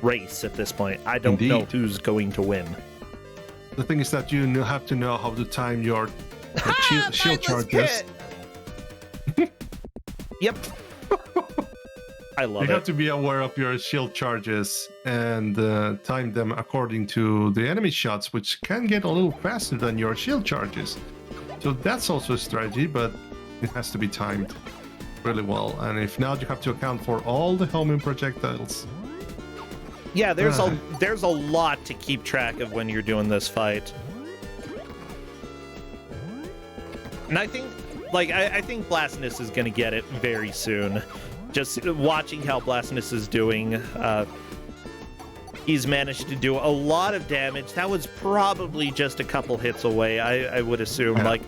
S1: race at this point. I don't know who's going to win.
S2: The thing is that you have to know how to time your shield charges.
S1: Yep. I love it.
S2: You have to be aware of your shield charges and time them according to the enemy shots, which can get a little faster than your shield charges. So that's also a strategy, but it has to be timed really well. And if now you have to account for all the homing projectiles.
S1: Yeah, there's a lot to keep track of when you're doing this fight. And I think, I think Blasphemous is going to get it very soon. Just watching how Blasphemous is doing, he's managed to do a lot of damage. That was probably just a couple hits away, I would assume.
S2: Yeah.
S1: Like,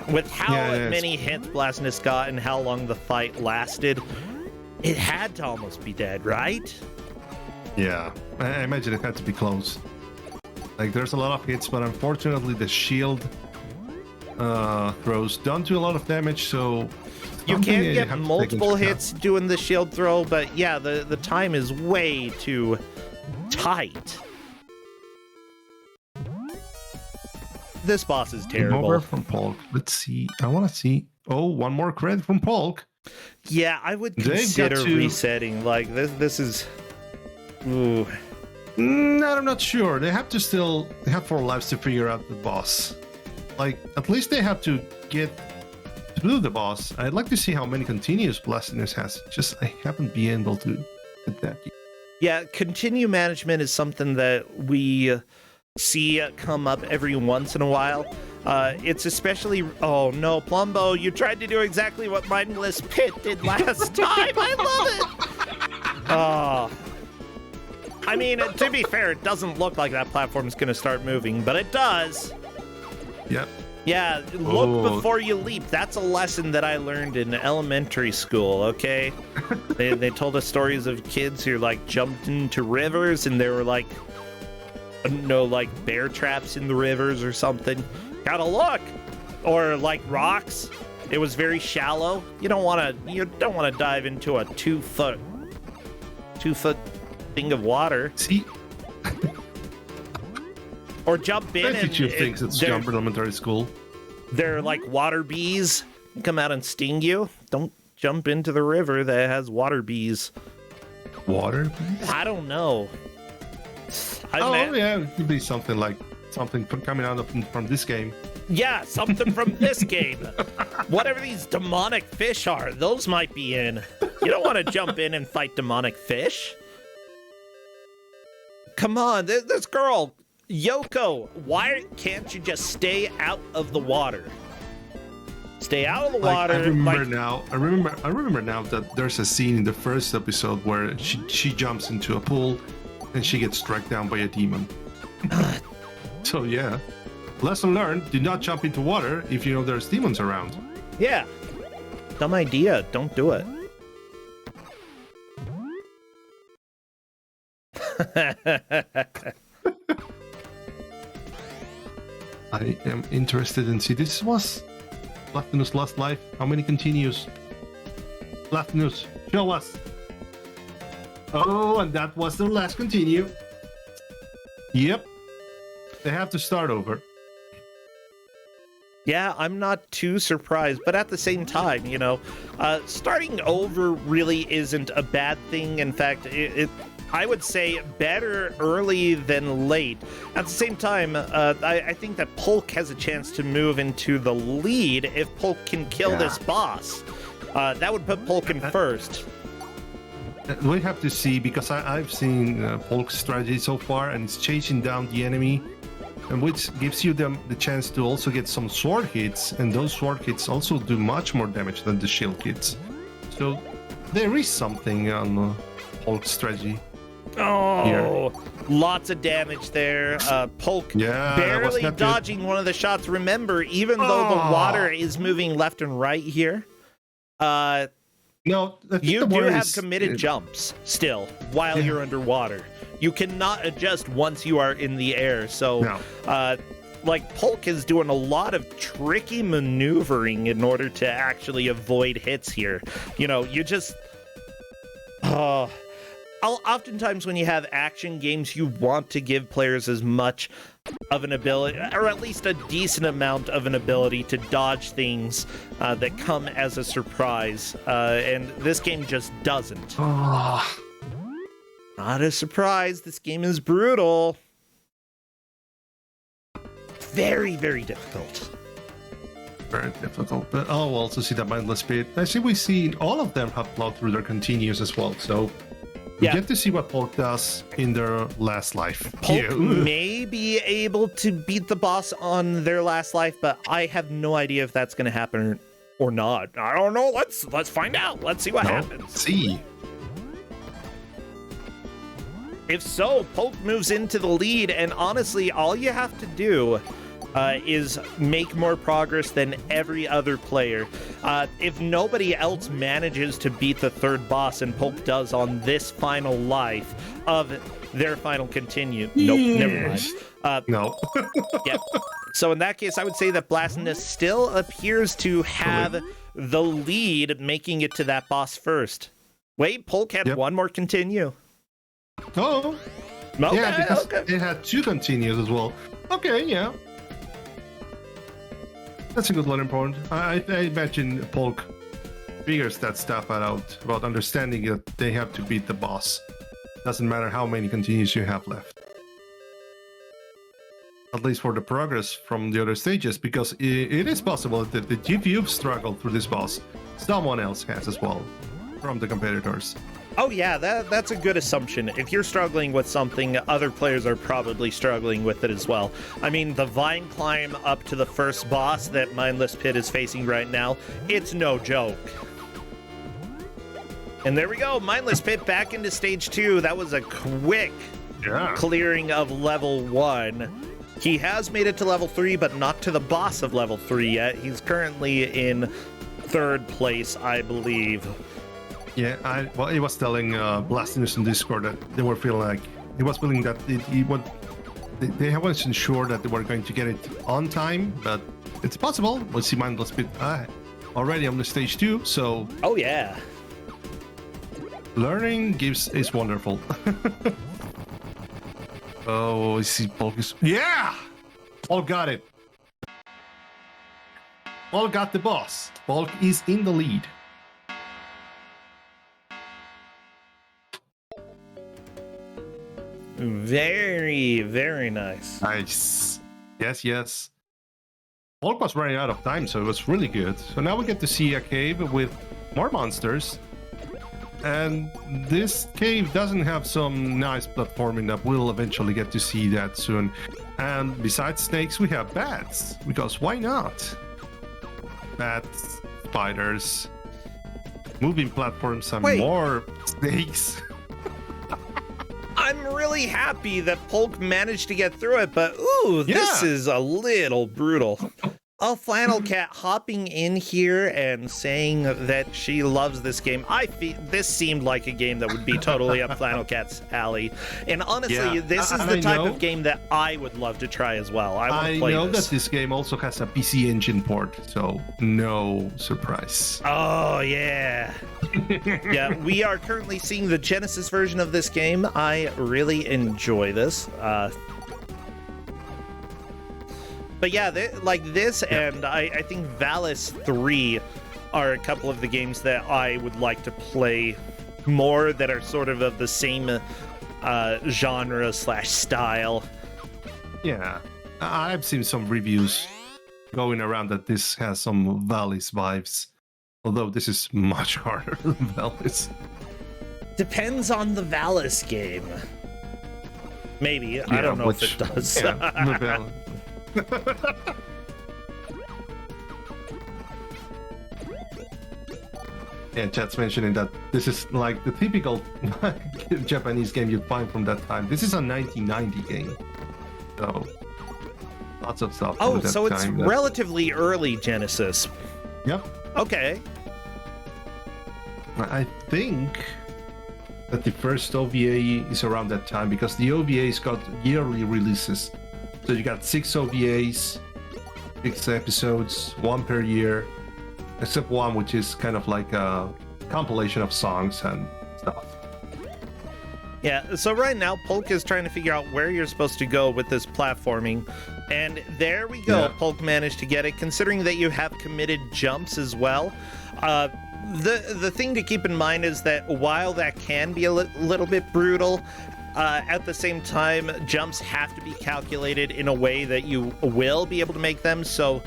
S1: with how many hits Blasphemous got and how long the fight lasted, it had to almost be dead, right?
S2: Yeah, I imagine it had to be close. Like, there's a lot of hits, but unfortunately the shield throws don't do a lot of damage, so...
S1: You can get multiple hits doing the shield throw, but yeah, the time is way too tight. This boss is terrible.
S2: Over from Polk. Let's see. I want to see. Oh, one more credit from Polk.
S1: Yeah, I would consider resetting. Like, this is... Ooh.
S2: I'm not sure. They have 4 lives to figure out the boss. Like, at least they have to get through the boss. I'd like to see how many continuous Blasphemous has. Just, I haven't been able to get that yet.
S1: Yeah, continue management is something that we see come up every once in a while. It's especially... Oh, no, Plumbo, you tried to do exactly what Mindless Pit did last time. I love it! Oh... I mean, to be fair, it doesn't look like that platform's going to start moving, but it does.
S2: Yep.
S1: Yeah, look before you leap. That's a lesson that I learned in elementary school, okay? They told us stories of kids who, like, jumped into rivers and there were, like, bear traps in the rivers or something. Gotta look! Or, like, rocks. It was very shallow. You don't want to dive into a 2 foot thing of water.
S2: See?
S1: Or jump in and...
S2: teach you things at jump elementary school.
S1: They're like water bees. Come out and sting you. Don't jump into the river that has water bees.
S2: Water bees?
S1: I don't know.
S2: Yeah, it could be something coming out from this game.
S1: Yeah, something from this game. Whatever these demonic fish are, those might be in. You don't want to jump in and fight demonic fish. Come on, this girl, Yohko, why can't you just stay out of the water? Stay out of the water.
S2: I remember now that there's a scene in the first episode where she jumps into a pool and she gets struck down by a demon. So yeah, lesson learned: do not jump into water if you know there's demons around.
S1: Yeah, dumb idea. Don't do it.
S2: I am interested in this was Blasphemous last life. How many continues? Blasphemous, show us. Oh, and that was the last continue. Yep. They have to start over.
S1: Yeah, I'm not too surprised, but at the same time, starting over really isn't a bad thing. In fact, I would say better early than late. At the same time, I think that Polk has a chance to move into the lead if Polk can kill this boss. That would put Polk in first.
S2: We have to see, because I've seen Polk's strategy so far, and it's chasing down the enemy and which gives you the chance to also get some sword hits, and those sword hits also do much more damage than the shield hits. So there is something on Hulk's strategy.
S1: Oh,
S2: here.
S1: Lots of damage there. Polk
S2: Yeah,
S1: barely
S2: that was not
S1: dodging one of the shots. Remember, even though the water is moving left and right here,
S2: No, I think
S1: you
S2: the
S1: do
S2: water
S1: have
S2: is-
S1: committed jumps still while you're underwater. You cannot adjust once you are in the air. So,
S2: No.
S1: like, Polk is doing a lot of tricky maneuvering in order to actually avoid hits here. You know, you just... oftentimes when you have action games, you want to give players as much of an ability, or at least a decent amount of an ability to dodge things that come as a surprise. And this game just doesn't.
S2: Oh.
S1: Not a surprise. This game is brutal. Very, very difficult.
S2: Very difficult. But we'll also see that mindless pit. I see we see all of them have plowed through their continues as well. So we get to see what Polk does in their last life.
S1: Polk may be able to beat the boss on their last life, but I have no idea if that's going to happen or not. I don't know. Let's find out. Let's see what happens.
S2: See.
S1: If so, Polk moves into the lead, and honestly, all you have to do is make more progress than every other player. If nobody else manages to beat the third boss, and Polk does on this final life of their final continue. Nope, never mind.
S2: No.
S1: Yep. So in that case, I would say that Blasphemous still appears to have the lead, making it to that boss first. Wait, Polk had one more continue.
S2: Oh.
S1: Okay,
S2: Yeah, because it had two continues as well. Okay, yeah. That's a good learning point. I imagine Polk figures that stuff out about understanding that they have to beat the boss. Doesn't matter how many continues you have left. At least for the progress from the other stages, because it is possible that if you've struggled through this boss, someone else has as well from the competitors.
S1: Oh yeah, that's a good assumption. If you're struggling with something, other players are probably struggling with it as well. I mean, the vine climb up to the first boss that Mindless Pit is facing right now, it's no joke. And there we go, Mindless Pit back into stage 2. That was a quick clearing of level 1. He has made it to level 3, but not to the boss of level 3 yet. He's currently in 3rd place, I believe.
S2: Yeah, he was telling Blastinus in Discord that they were feeling like he was feeling that they wasn't sure that they were going to get it on time, but it's possible. We'll see Mindless Pit already on the stage 2, so
S1: oh yeah,
S2: learning is wonderful. Oh, I see Polk is Polk got it. Polk got the boss. Polk is in the lead.
S1: Very, very nice.
S2: Nice. Yes. Polk was running out of time, so it was really good. So now we get to see a cave with more monsters. And this cave doesn't have some nice platforming that we'll eventually get to see that soon. And besides snakes, we have bats. Because why not? Bats, spiders, moving platforms, and more snakes.
S1: I'm really happy that Polk managed to get through it, but ooh, this is a little brutal. A Flannel Cat hopping in here and saying that she loves this game. This seemed like a game that would be totally up Flannel Cat's alley. And honestly, this is the type of game that I would love to try as well. I know
S2: that this game also has a PC Engine port, so no surprise.
S1: Oh, yeah. Yeah, we are currently seeing the Genesis version of this game. I really enjoy this. But yeah, and I think Valis 3 are a couple of the games that I would like to play more that are sort of the same genre / style.
S2: Yeah, I've seen some reviews going around that this has some Valis vibes, although this is much harder than Valis.
S1: Depends on the Valis game. Maybe. I don't know if it does.
S2: Yeah, and chat's mentioning that this is like the typical Japanese game you'd find from that time. This is a 1990 game, so lots of stuff.
S1: Oh, so it's relatively early Genesis.
S2: Yep.
S1: Okay.
S2: I think that the first OVA is around that time because the OVA's got yearly releases. So you got 6 OVAs, 6 episodes, 1 per year, except one which is kind of like a compilation of songs and stuff.
S1: Yeah, so right now Polk is trying to figure out where you're supposed to go with this platforming. And there we go. Yeah. Polk managed to get it, considering that you have committed jumps as well. The thing to keep in mind is that while that can be a little bit brutal, at the same time, jumps have to be calculated in a way that you will be able to make them. So,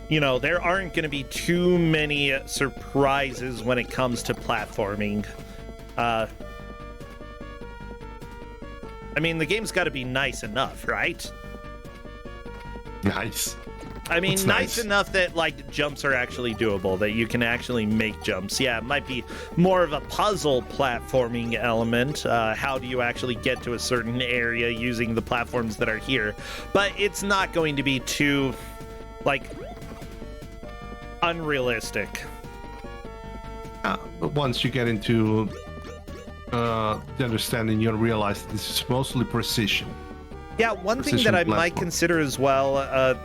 S1: you know, there aren't going to be too many surprises when it comes to platforming. I mean, the game's got to be nice enough, right?
S2: Nice.
S1: I mean, nice enough that, like, jumps are actually doable, that you can actually make jumps. Yeah, it might be more of a puzzle platforming element. How do you actually get to a certain area using the platforms that are here? But it's not going to be too, like, unrealistic.
S2: But once you get into the understanding, you'll realize that this is mostly precision.
S1: Yeah, one thing that I might consider as well,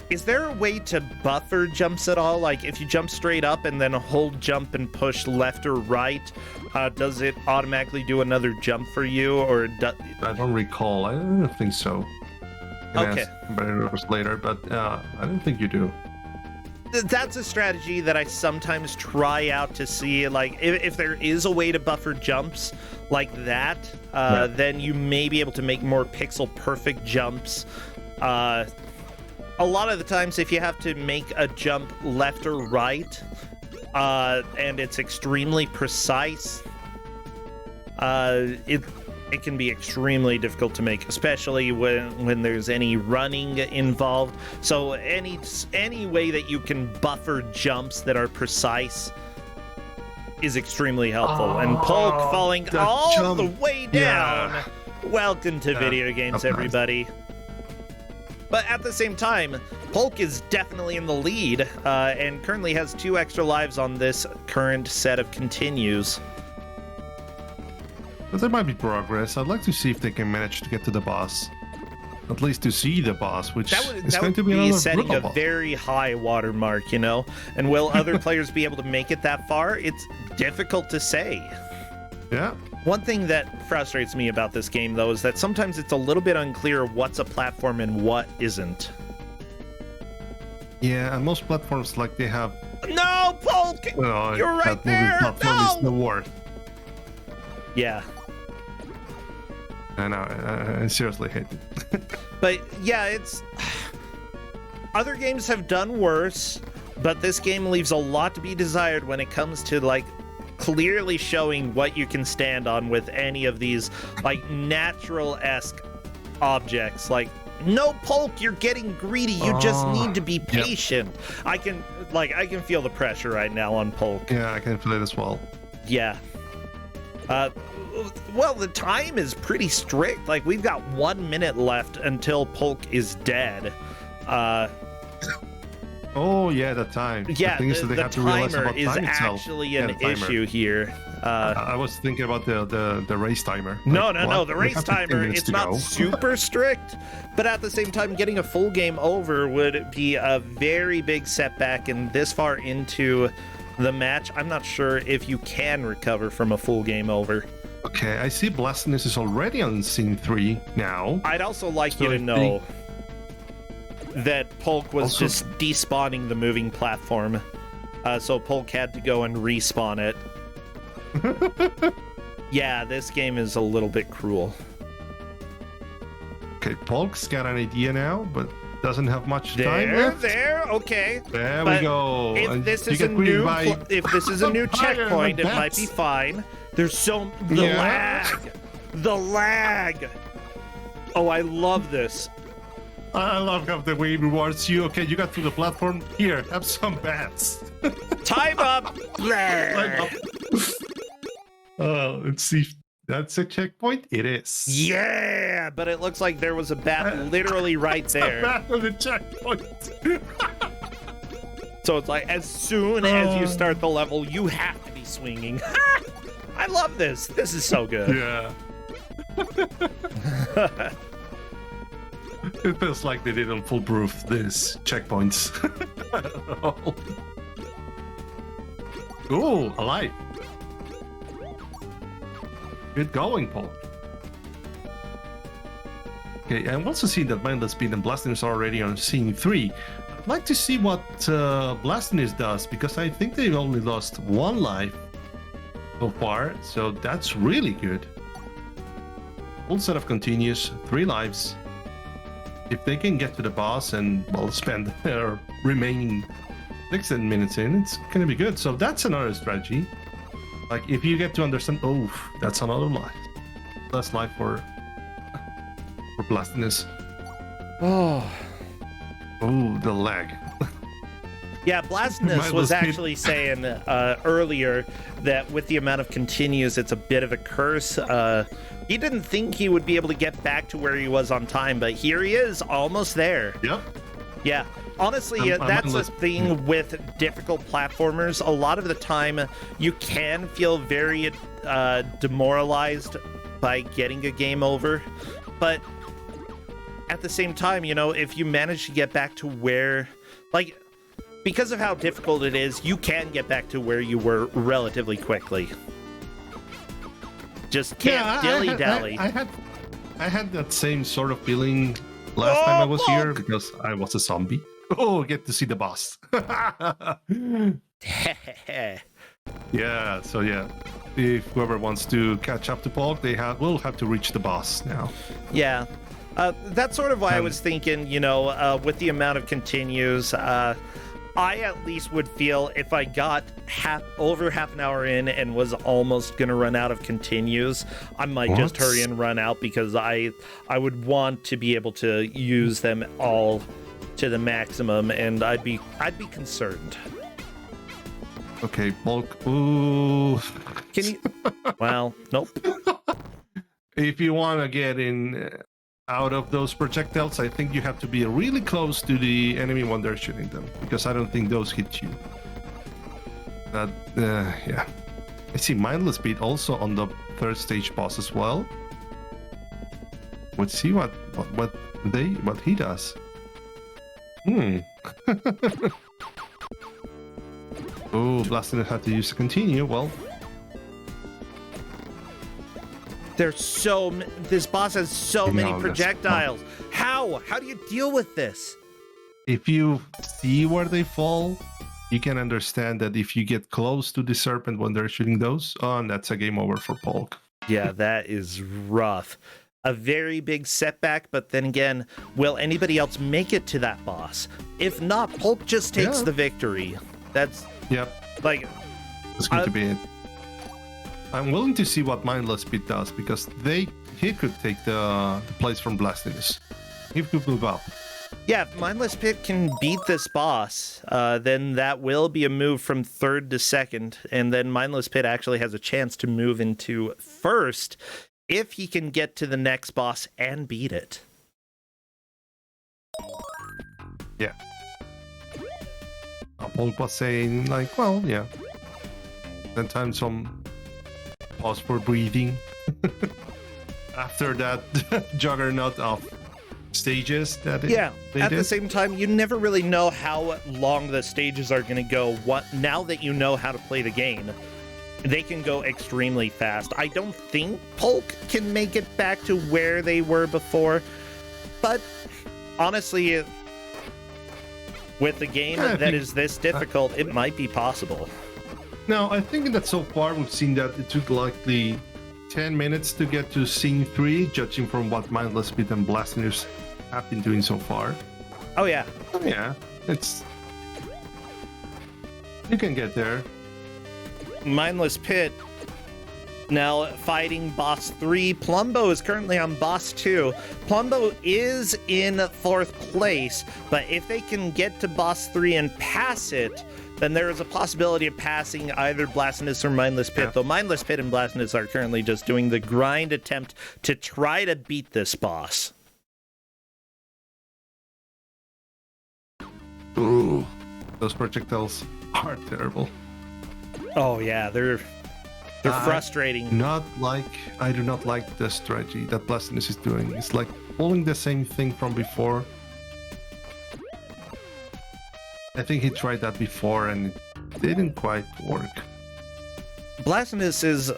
S1: is there a way to buffer jumps at all? Like, if you jump straight up and then hold jump and push left or right, does it automatically do another jump for you, or
S2: I don't recall. I don't think so.
S1: Okay.
S2: Later, but I don't think you do.
S1: That's a strategy that I sometimes try out to see, like, if there is a way to buffer jumps like that, then you may be able to make more pixel-perfect jumps. A lot of the times, if you have to make a jump left or right, and it's extremely precise, it can be extremely difficult to make, especially when there's any running involved. So any way that you can buffer jumps that are precise is extremely helpful. And Polk falling all the way down. Yeah. Welcome to video games, everybody. Nice. But at the same time, Polk is definitely in the lead, and currently has 2 extra lives on this current set of continues.
S2: But there might be progress. I'd like to see if they can manage to get to the boss. At least to see the boss, which is going to be another
S1: setting a very high watermark, you know? And will other players be able to make it that far? It's difficult to say.
S2: Yeah.
S1: One thing that frustrates me about this game, though, is that sometimes it's a little bit unclear what's a platform and what isn't.
S2: Yeah, and most platforms, like, they have...
S1: No, Polk! You're right there!
S2: Platform is the worst.
S1: Yeah.
S2: I know, I seriously hate it.
S1: But, yeah, it's... Other games have done worse, but this game leaves a lot to be desired when it comes to, like, clearly showing what you can stand on with any of these, like, natural-esque objects. Like, no, Polk, you're getting greedy. You just need to be patient. Yep. I can feel the pressure right now on Polk.
S2: Yeah, I can feel it as well.
S1: Yeah. Well, the time is pretty strict. Like, we've got 1 minute left until Polk is dead.
S2: Oh, yeah, the time.
S1: Yeah,
S2: the
S1: timer is actually an issue here.
S2: I was thinking about the race timer.
S1: No, the race timer, it's not super strict, but at the same time, getting a full game over would be a very big setback, and this far into the match, I'm not sure if you can recover from a full game over.
S2: Okay, I see Blastiness is already on scene 3 now.
S1: I'd also like you to know that Polk was just despawning the moving platform. So Polk had to go and respawn it. Yeah, this game is a little bit cruel.
S2: Okay, Polk's got an idea now, but doesn't have much time left.
S1: Okay.
S2: There we go.
S1: If this is a new checkpoint, it might be fine. There's the lag. The lag! Oh, I love this.
S2: I love how the way it rewards you. Okay, you got to the platform. Here, have some bats.
S1: Time up!
S2: Time up. Let's see if that's a checkpoint. It is.
S1: Yeah, but it looks like there was a bat literally right there.
S2: A bat on the checkpoint.
S1: So it's like, as soon as you start the level, you have to be swinging. I love this. This is so good.
S2: Yeah. It feels like they didn't foolproof these checkpoints. Oh, alive. Good going, Paul. Okay, I'm also seeing that Mindless Speed and Blastiness are already on scene 3. I'd like to see what Blastiness does, because I think they've only lost 1 life so far, so that's really good. Full set of continues, 3 lives. If they can get to the boss and, well, spend their remaining 6 minutes in, it's gonna be good. So that's another strategy. Like, if you get to understand, oh, that's another life. Less life for Blastiness.
S1: Oh,
S2: The lag.
S1: yeah, Blastiness was actually saying earlier that with the amount of continues, it's a bit of a curse. He didn't think he would be able to get back to where he was on time, but here he is, almost there.
S2: Yep.
S1: Yeah, honestly, that's the thing with difficult platformers. A lot of the time, you can feel very demoralized by getting a game over, but at the same time, you know, if you manage to get back to where, like, because of how difficult it is, you can get back to where you were relatively quickly. Just can't dilly-dally.
S2: I had that same sort of feeling last time I was here, because I was a zombie. Oh, get to see the boss. Yeah, so yeah. If whoever wants to catch up to Paul, will have to reach the boss now.
S1: Yeah. That's sort of why I was thinking, you know, with the amount of continues, I at least would feel if I got over half an hour in and was almost gonna run out of continues, I might just hurry and run out, because I would want to be able to use them all to the maximum, and I'd be concerned.
S2: Okay, bulk. Ooh.
S1: Can you? Well, nope.
S2: If you want to get in out of those projectiles, I think you have to be really close to the enemy when they're shooting them, because I don't think those hit you. But yeah, I see Mindless Speed also on the 3rd stage boss as well. Let's see what he does. Oh, Blastiness had to use a continue. Well,
S1: this boss has so many projectiles. How do you deal with this?
S2: If you see where they fall, you can understand that if you get close to the serpent when they're shooting those, and that's a game over for Polk.
S1: Yeah, that is rough. A very big setback, but then again, will anybody else make it to that boss? If not, Polk just takes the victory. That's like,
S2: that's going to be it. I'm willing to see what Mindless Speed does, because he could take the place from Blastiness. He could move up.
S1: Yeah, if Mindless Pit can beat this boss, then that will be a move from 3rd to 2nd, and then Mindless Pit actually has a chance to move into 1st if he can get to the next boss and beat it.
S2: Yeah. Paul was saying, like, well, yeah. Then time some pause for breathing. After that juggernaut of stages that
S1: at the same time, you never really know how long the stages are going to go. Now that you know how to play the game, they can go extremely fast. I don't think Polk can make it back to where they were before, but honestly, with a game that is this difficult, it might be possible.
S2: No, I think that so far we've seen that it took likely 10 minutes to get to scene 3, judging from what Mindless Speed and Blastiness have been doing so far.
S1: Oh yeah.
S2: Yeah, you can get there.
S1: Mindless Pit now fighting boss 3. Plumbo is currently on boss 2. Plumbo is in 4th place, but if they can get to boss 3 and pass it, then there is a possibility of passing either Blasphemous or Mindless Pit, though Mindless Pit and Blasphemous are currently just doing the grind attempt to try to beat this boss.
S2: Ooh, those projectiles are terrible.
S1: Oh yeah, they're frustrating.
S2: I do not like the strategy that Blasphemous is doing. It's like pulling the same thing from before. I think he tried that before and it didn't quite work.
S1: Blasphemous is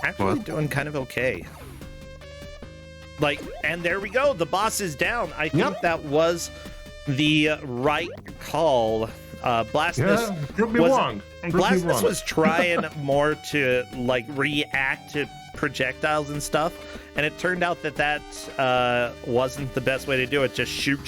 S1: actually doing kind of okay. Like, and there we go. The boss is down. I think that was the right call. Blasphemous Blasphemous was trying more to like react to projectiles and stuff, and it turned out that wasn't the best way to do it. Just shoot.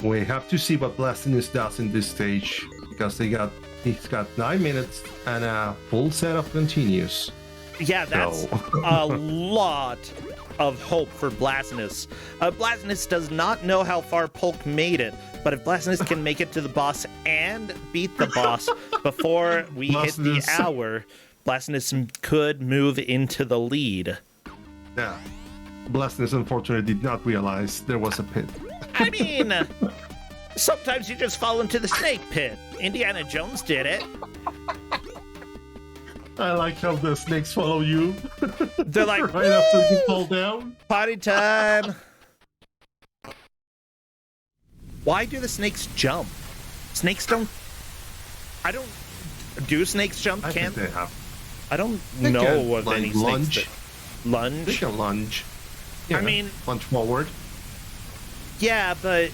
S2: We have to see what Blasphemous does in this stage, because he's got 9 minutes and a full set of continues.
S1: Yeah, that's a lot of hope for Blasphemous. Blasphemous does not know how far Polk made it, but if Blasphemous can make it to the boss and beat the boss before we hit the hour, Blasphemous could move into the lead.
S2: Yeah. Blasphemous unfortunately did not realize there was a pit.
S1: I mean, sometimes you just fall into the snake pit. Indiana Jones did it.
S2: I like how the snakes follow you.
S1: They're like,
S2: right after you fall down.
S1: Party time. Why do the snakes jump? Snakes don't. I don't. Do snakes jump?
S2: I think they have.
S1: I don't know of any
S2: lunge.
S1: snakes that lunge.
S2: They can lunge. Yeah,
S1: I mean,
S2: lunge forward.
S1: Yeah, but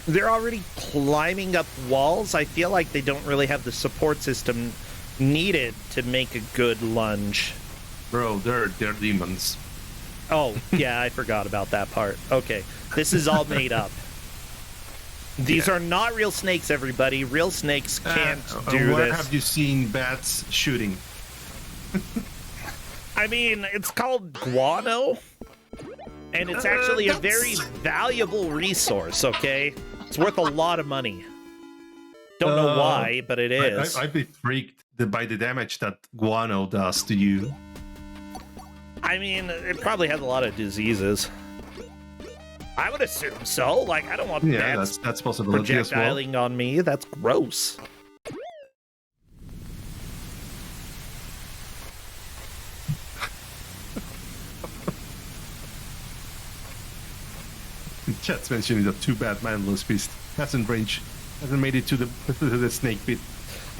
S1: they're already climbing up walls. I feel like they don't really have the support system needed to make a good lunge.
S2: Bro, they're demons.
S1: Oh, yeah, I forgot about that part. Okay, this is all made up. These are not real snakes, everybody. Real snakes can't do
S2: where
S1: this.
S2: Have you seen bats shooting?
S1: I mean, it's called guano, and it's actually a very valuable resource, okay? It's worth a lot of money. Don't know why, but it is.
S2: I'd be freaked by the damage that guano does to you.
S1: I mean, it probably has a lot of diseases. I would assume so. Like, I don't want bats
S2: that's possibility as well.
S1: projectiling on me. That's gross.
S2: Chat's mentioning that too bad Mindless Beast hasn't made it to the snake pit.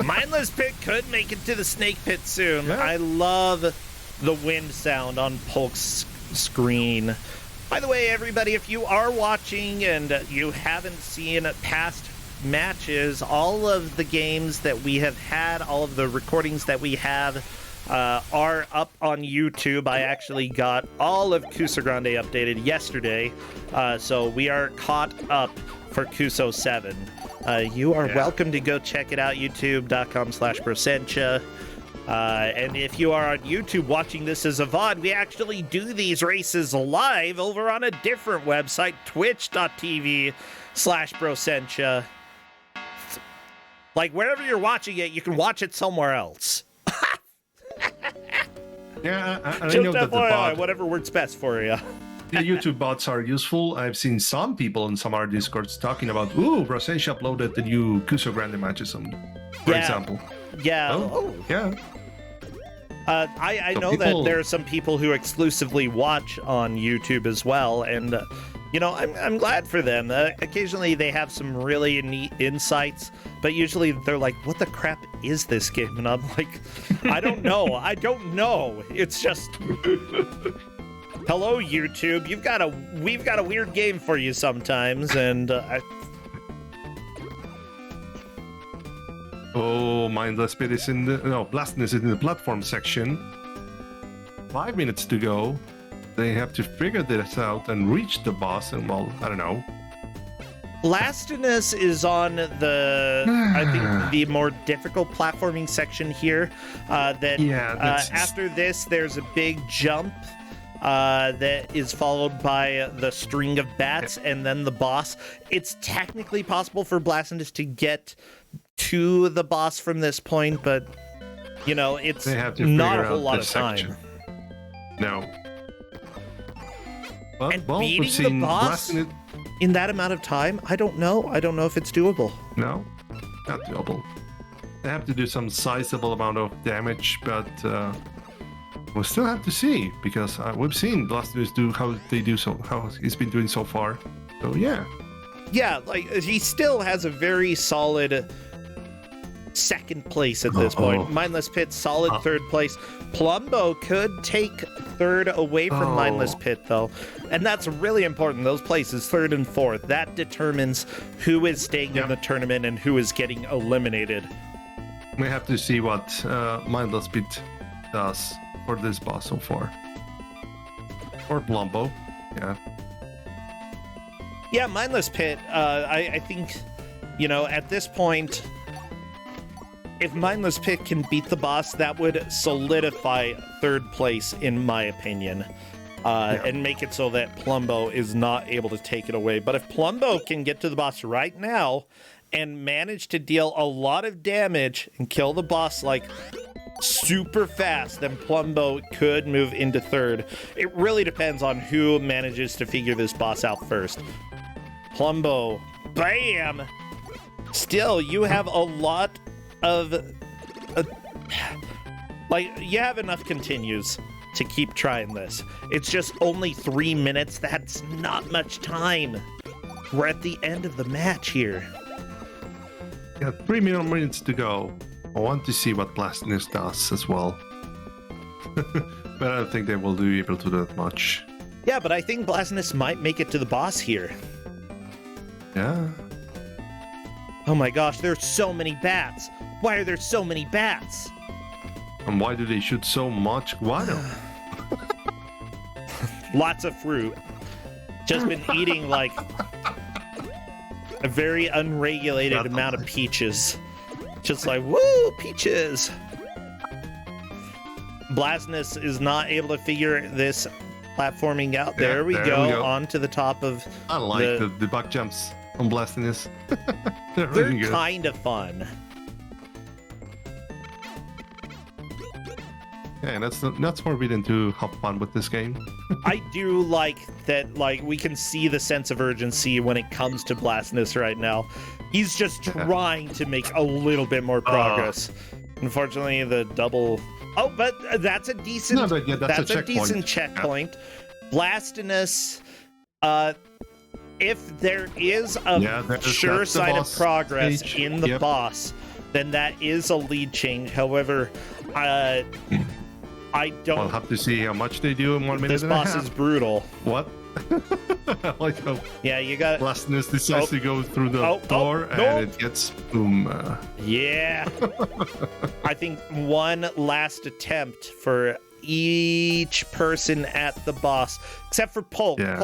S1: Mindless Pit could make it to the snake pit soon.
S2: Yeah.
S1: I love the wind sound on Polk's screen. By the way, everybody, if you are watching and you haven't seen past matches, all of the games that we have had, all of the recordings that we have are up on YouTube. I actually got all of Kusog7ande updated yesterday, so we are caught up for Kusog7. You are welcome to go check it out, youtube.com/Brosentia. And if you are on YouTube watching this as a VOD, we actually do these races live over on a different website, twitch.tv/Brosentia. Like, wherever you're watching it, you can watch it somewhere else.
S2: Yeah, I know that the bot,
S1: whatever works best for you.
S2: the YouTube bots are useful. I've seen some people in some of our Discords talking about, Brosentia uploaded the new Kusog7ande matches, for example.
S1: Yeah.
S2: Yeah.
S1: I know that there are some people who exclusively watch on YouTube as well, and I'm glad for them. Occasionally they have some really neat insights, but usually they're like, "What the crap is this game?" And I'm like, "I don't know. I don't know. It's just." Hello, YouTube. We've got a weird game for you sometimes, and
S2: Mindless Pit is Blasphemous is in the platform section. 5 minutes to go. They have to figure this out and reach the boss, and I don't know.
S1: Blastiness is on I think, the more difficult platforming section here. After this, there's a big jump that is followed by the string of bats and then the boss. It's technically possible for Blastiness to get to the boss from this point, but, you know, it's not a whole lot of time.
S2: No.
S1: And beating the boss in that amount of time, I don't know. I don't know if it's doable.
S2: No, not doable. They have to do some sizable amount of damage, but we'll still have to see, because we've seen Blastinus do how he's been doing so far. So yeah.
S1: Yeah, like he still has a very solid second place at this point. Mindless Pit, solid third place. Plumbo could take third away from Mindless Pit, though. And that's really important. Those places, third and fourth, that determines who is staying in the tournament and who is getting eliminated.
S2: We have to see what Mindless Pit does for this boss so far. Or Plumbo, yeah.
S1: Yeah, Mindless Pit, I think, you know, at this point, if Mindless Pit can beat the boss, that would solidify third place, in my opinion, and make it so that Plumbo is not able to take it away. But if Plumbo can get to the boss right now and manage to deal a lot of damage and kill the boss, like, super fast, then Plumbo could move into third. It really depends on who manages to figure this boss out first. Plumbo, bam! Still, you have a lot of you have enough continues to keep trying this. It's just only 3 minutes. That's not much time. We're at the end of the match here.
S2: Yeah, 3 more minutes to go. I want to see what Blastinus does as well. But I don't think they will be able to do that much.
S1: Yeah, but I think Blastinus might make it to the boss here.
S2: Yeah.
S1: Oh my gosh, there's so many bats. Why are there so many bats?
S2: And why do they shoot so much guano?
S1: Lots of fruit. Just been eating like a very unregulated amount of peaches. Just like, woo, peaches. Blastinus is not able to figure this platforming out. There we go. On to the top of
S2: I like the buck jumps on Blastinus. They're really good.
S1: Kind of fun.
S2: Yeah, that's forbidden to have fun with this game.
S1: I do like that, like, we can see the sense of urgency when it comes to Blastinus right now. He's just trying to make a little bit more progress. Unfortunately, the double... Oh, but that's a decent... No, that's a decent checkpoint. Blastinus, if there is a sure sign of progress in the boss, then that is a lead change. However, I don't...
S2: We'll have to see how much they do in 1 minute
S1: This boss is brutal.
S2: What? Like how
S1: yeah, you got
S2: Blastinus decides to go through the door and it gets boom.
S1: Yeah. I think one last attempt for each person at the boss, except for Polk.
S2: Yeah.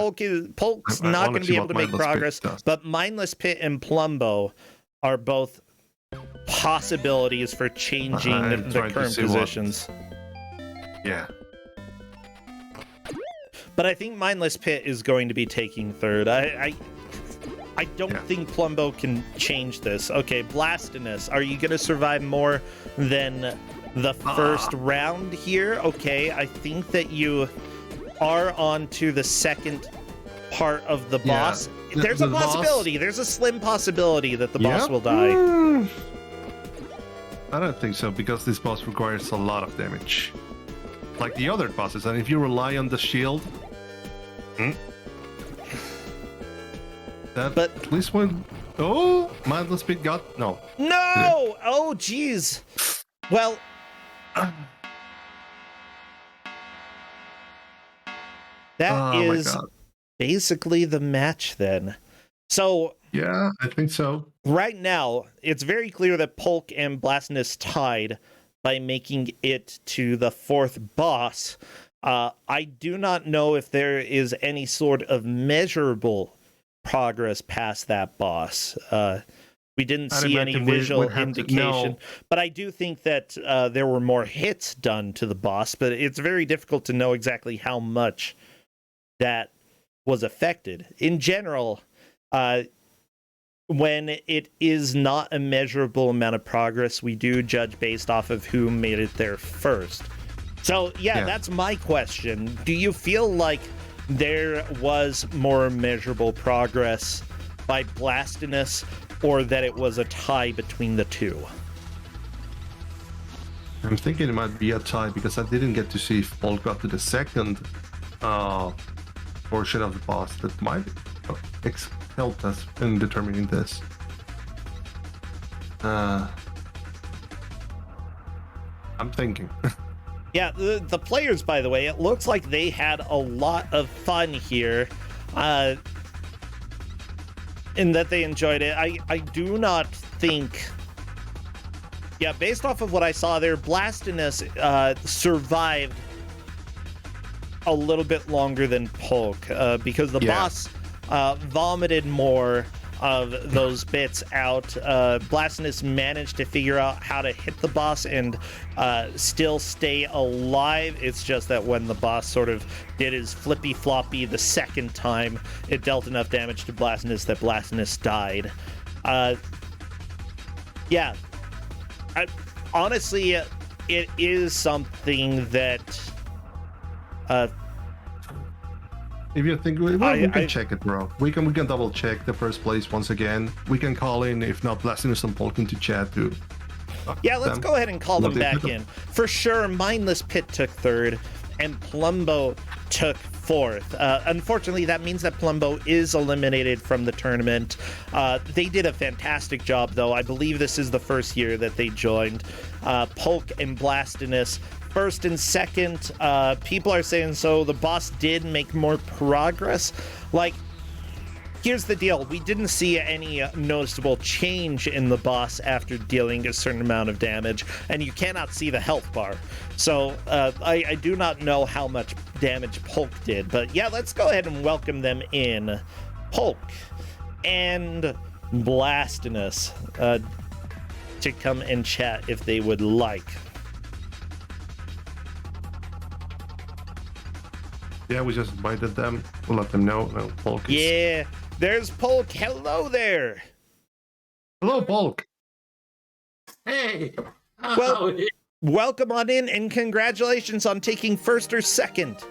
S1: Polk's not going to be able to make progress, but Mindless Pit and Plumbo are both possibilities for changing the current positions.
S2: Yeah.
S1: But I think Mindless Pit is going to be taking third. I don't think Plumbo can change this. Okay, Blastinus, are you going to survive more than the first round here? Okay, I think that you are on to the second part of the boss. There's a possibility. There's a slim possibility that the boss will die.
S2: I don't think so, because this boss requires a lot of damage. Like the other bosses, and if you rely on the shield... But at least one... Oh! Mindless Pit got... No.
S1: No! Oh, jeez. Well... That is basically the match then. So...
S2: Yeah, I think so.
S1: Right now, it's very clear that Polk and Blastinus tied by making it to the fourth boss. I do not know if there is any sort of measurable progress past that boss. We didn't
S2: I'd
S1: see any
S2: imagine we
S1: visual
S2: would have to
S1: indication,
S2: know.
S1: but I do think that there were more hits done to the boss, but it's very difficult to know exactly how much that was affected. In general, when it is not a measurable amount of progress, we do judge based off of who made it there first. So, yeah, that's my question. Do you feel like there was more measurable progress by Blastinus, or that it was a tie between the two?
S2: I'm thinking it might be a tie because I didn't get to see if Paul got to the second portion of the boss that might help us in determining this. I'm thinking.
S1: Yeah, the players, by the way, it looks like they had a lot of fun here, in that they enjoyed it. I do not think... Yeah, based off of what I saw there, Blastinus survived a little bit longer than Polk, because the boss vomited more of those bits out. Blastinus managed to figure out how to hit the boss and still stay alive. It's just that when the boss sort of did his flippy floppy the second time, it dealt enough damage to Blastinus that Blastinus died. Honestly, it is something that
S2: if you think we can check it, bro. We can double check the first place once again. We can call in, if not Blastinus and Polk, into chat too.
S1: Yeah, let's go ahead and call them back in. For sure, Mindless Pit took third, and Plumbo took fourth. Unfortunately, that means that Plumbo is eliminated from the tournament. They did a fantastic job, though. I believe this is the first year that they joined. Polk and Blastinus, first and second. People are saying so the boss did make more progress. Like, here's the deal. We didn't see any noticeable change in the boss after dealing a certain amount of damage, and you cannot see the health bar. So I do not know how much damage Polk did. But yeah, let's go ahead and welcome them in. Polk and Blastinus to come and chat if they would like.
S2: Yeah, we just invited them. We'll let them know. No, Polk is...
S1: Yeah, there's Polk. Hello there.
S2: Hello, Polk.
S3: Hey.
S1: Well, welcome on in, and congratulations on taking first or second.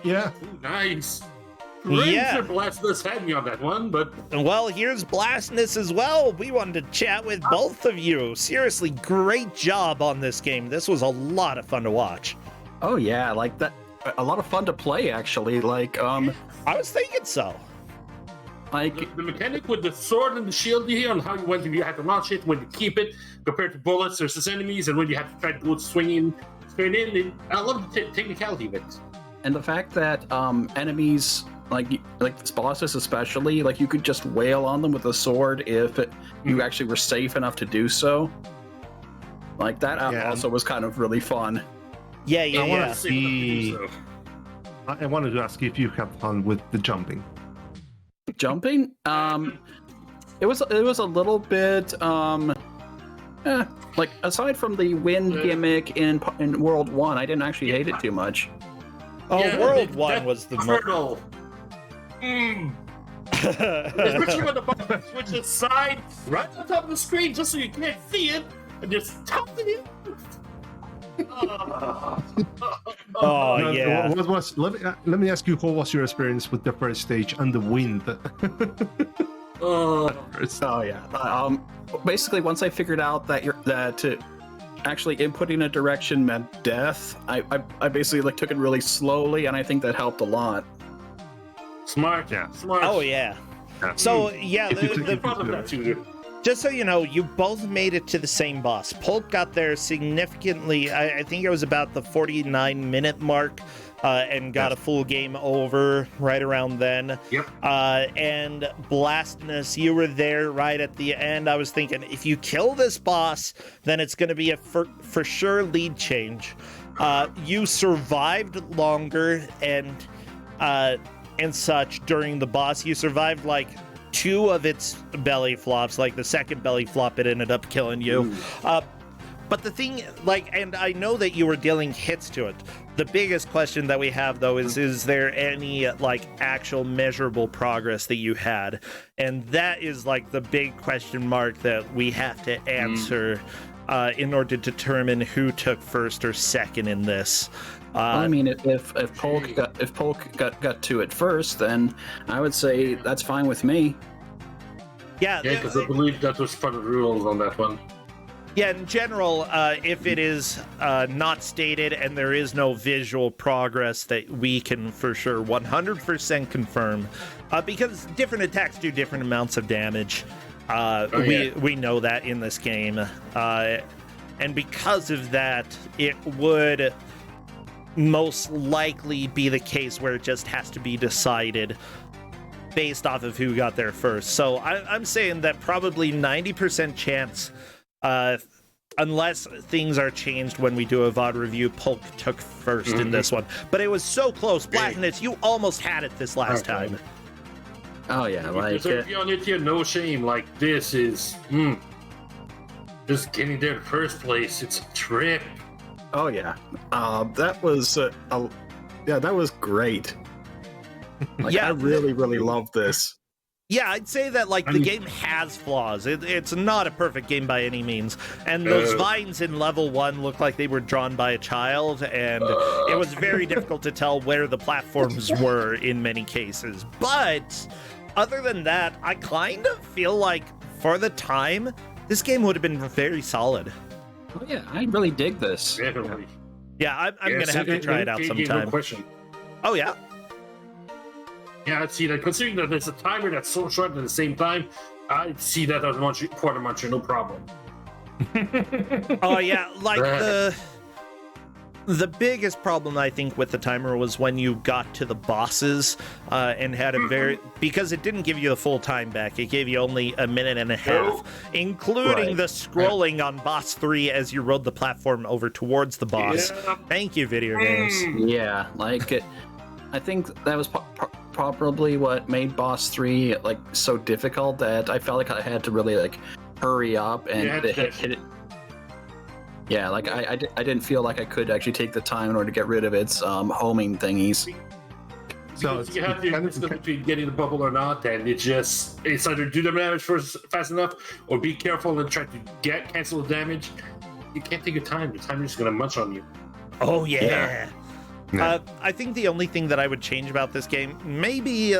S2: Yeah.
S3: Nice.
S1: Yeah.
S3: Blastinus had me on that one, but...
S1: Well, here's Blastinus as well. We wanted to chat with both of you. Seriously, great job on this game. This was a lot of fun to watch.
S4: Oh, yeah, like that. A lot of fun to play, actually. Like,
S1: I was thinking so.
S4: Like
S3: the mechanic with the sword and the shield here, and how you had to launch it, when to keep it, compared to bullets versus enemies, and when you have to try to go swinging straight in. I love the technicality of it.
S4: And the fact that enemies, like this bosses especially, like you could just wail on them with a sword if you actually were safe enough to do so. Like that also was kind of really fun.
S1: Yeah.
S2: I wanted to ask you if you have fun with the jumping.
S4: Jumping? It was a little bit like aside from the wind gimmick in World 1, I didn't actually hate it too much.
S1: Oh, yeah, World 1 was the
S3: most. Especially when the button switches side right on top of the screen just so you can't see it and just tap it in.
S1: Oh yeah.
S2: Let me ask you, what was your experience with the first stage and the wind?
S4: Basically, once I figured out that to actually inputting a direction meant death, I basically took it really slowly, and I think that helped a lot.
S3: Smart.
S1: Oh yeah. So yeah, just so you know, you both made it to the same boss. Polk got there significantly. I think it was about the 49-minute mark, and got a full game over right around then.
S3: Yep.
S1: And Blastinus, you were there right at the end. I was thinking, if you kill this boss, then it's going to be a for sure lead change. You survived longer, and and such during the boss. You survived like 2 of its belly flops. Like the second belly flop, it ended up killing you. But the thing, like, and I know that you were dealing hits to it. The biggest question that we have, though, is there any, like, actual measurable progress that you had? And that is, like, the big question mark that we have to answer in order to determine who took first or second in this.
S4: I mean, if Polk got to it first, then I would say that's fine with me.
S1: Yeah,
S3: because I believe that was part of the rules on that one.
S1: Yeah, in general, if it is not stated and there is no visual progress, that we can for sure 100% confirm, because different attacks do different amounts of damage. We know that in this game, and because of that, it would most likely be the case where it just has to be decided based off of who got there first. So I'm saying that probably 90% chance. Unless things are changed when we do a VOD review, Polk took first in this one. But it was so close. Platinus, you almost had it this last time.
S4: Oh, yeah. Like,
S3: if you're on it here, no shame. Like, this is... just getting there in the first place. It's a trip.
S4: Oh, yeah. That was... that was great. Like,
S1: Yeah,
S4: I really, really loved this.
S1: Yeah, I'd say that, like, the game has flaws. It's not a perfect game by any means. And those vines in level 1 look like they were drawn by a child, and it was very difficult to tell where the platforms were in many cases. But other than that, I kind of feel like, for the time, this game would have been very solid.
S4: Oh, yeah, I really dig this.
S3: Definitely.
S1: Yeah, I'm going to have to try it out sometime.
S3: No question.
S1: Oh, yeah?
S3: Yeah, I'd see that. Considering that there's a timer that's so short at the same time, I'd see that as a quarter muncher, no problem.
S1: Oh, yeah, like the biggest problem I think with the timer was when you got to the bosses and had a because it didn't give you the full time back. It gave you only a minute and a half, including the scrolling on boss 3 as you rode the platform over towards the boss.
S3: Yeah.
S1: Thank you, video games.
S4: Yeah, like, I think that was probably what made boss 3 like so difficult, that I felt like I had to really like hurry up and hit it. Yeah, like I didn't feel like I could actually take the time in order to get rid of its homing thingies.
S3: So you have to decide between getting the bubble or not, and it's either do the damage first fast enough, or be careful and try to cancel the damage. You can't take your time. The timer's just gonna munch on you.
S1: Oh yeah. I think the only thing that I would change about this game, maybe...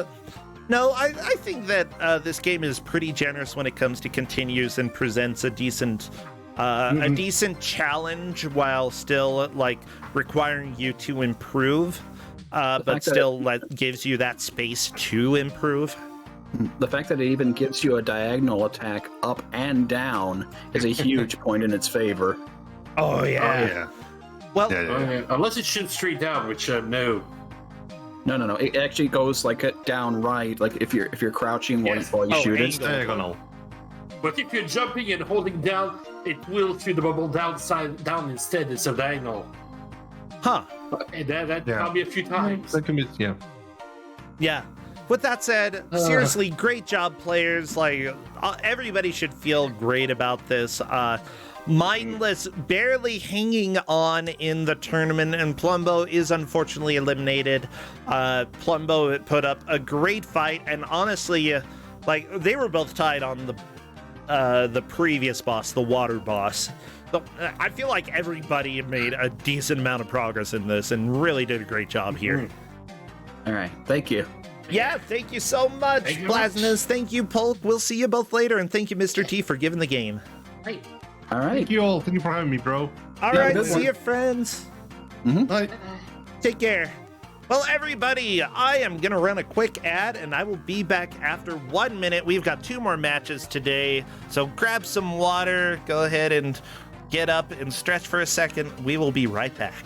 S1: no, I think that this game is pretty generous when it comes to continues and presents a decent challenge while still, like, requiring you to improve, but still gives you that space to improve.
S4: The fact that it even gives you a diagonal attack up and down is a huge point in its favor.
S1: Oh, yeah. Well,
S3: unless it shoots straight down, which no.
S4: No. It actually goes like down right. Like if you're crouching while you shoot it.
S2: Diagonal.
S3: But if you're jumping and holding down, it will shoot the bubble down instead. It's a diagonal.
S1: Huh.
S3: And that probably a few times.
S2: That can be,
S1: Yeah. With that said, seriously, great job, players. Like, everybody should feel great about this. Mindless barely hanging on in the tournament, and Plumbo is unfortunately eliminated. Plumbo put up a great fight, and honestly, like, they were both tied on the previous boss, the water boss. So I feel like everybody made a decent amount of progress in this and really did a great job here.
S4: All right, thank you.
S1: Yeah, thank you so much, Blasness. Thank you, Polk. We'll see you both later, and thank you, Mr. T, for giving the game.
S3: Hey.
S4: All right.
S2: Thank you all. Thank you for having me, bro.
S1: All right, see you, friends.
S2: Bye.
S1: Take care. Well, everybody, I am going to run a quick ad, and I will be back after 1 minute. We've got 2 more matches today, so grab some water, go ahead and get up and stretch for a second. We will be right back.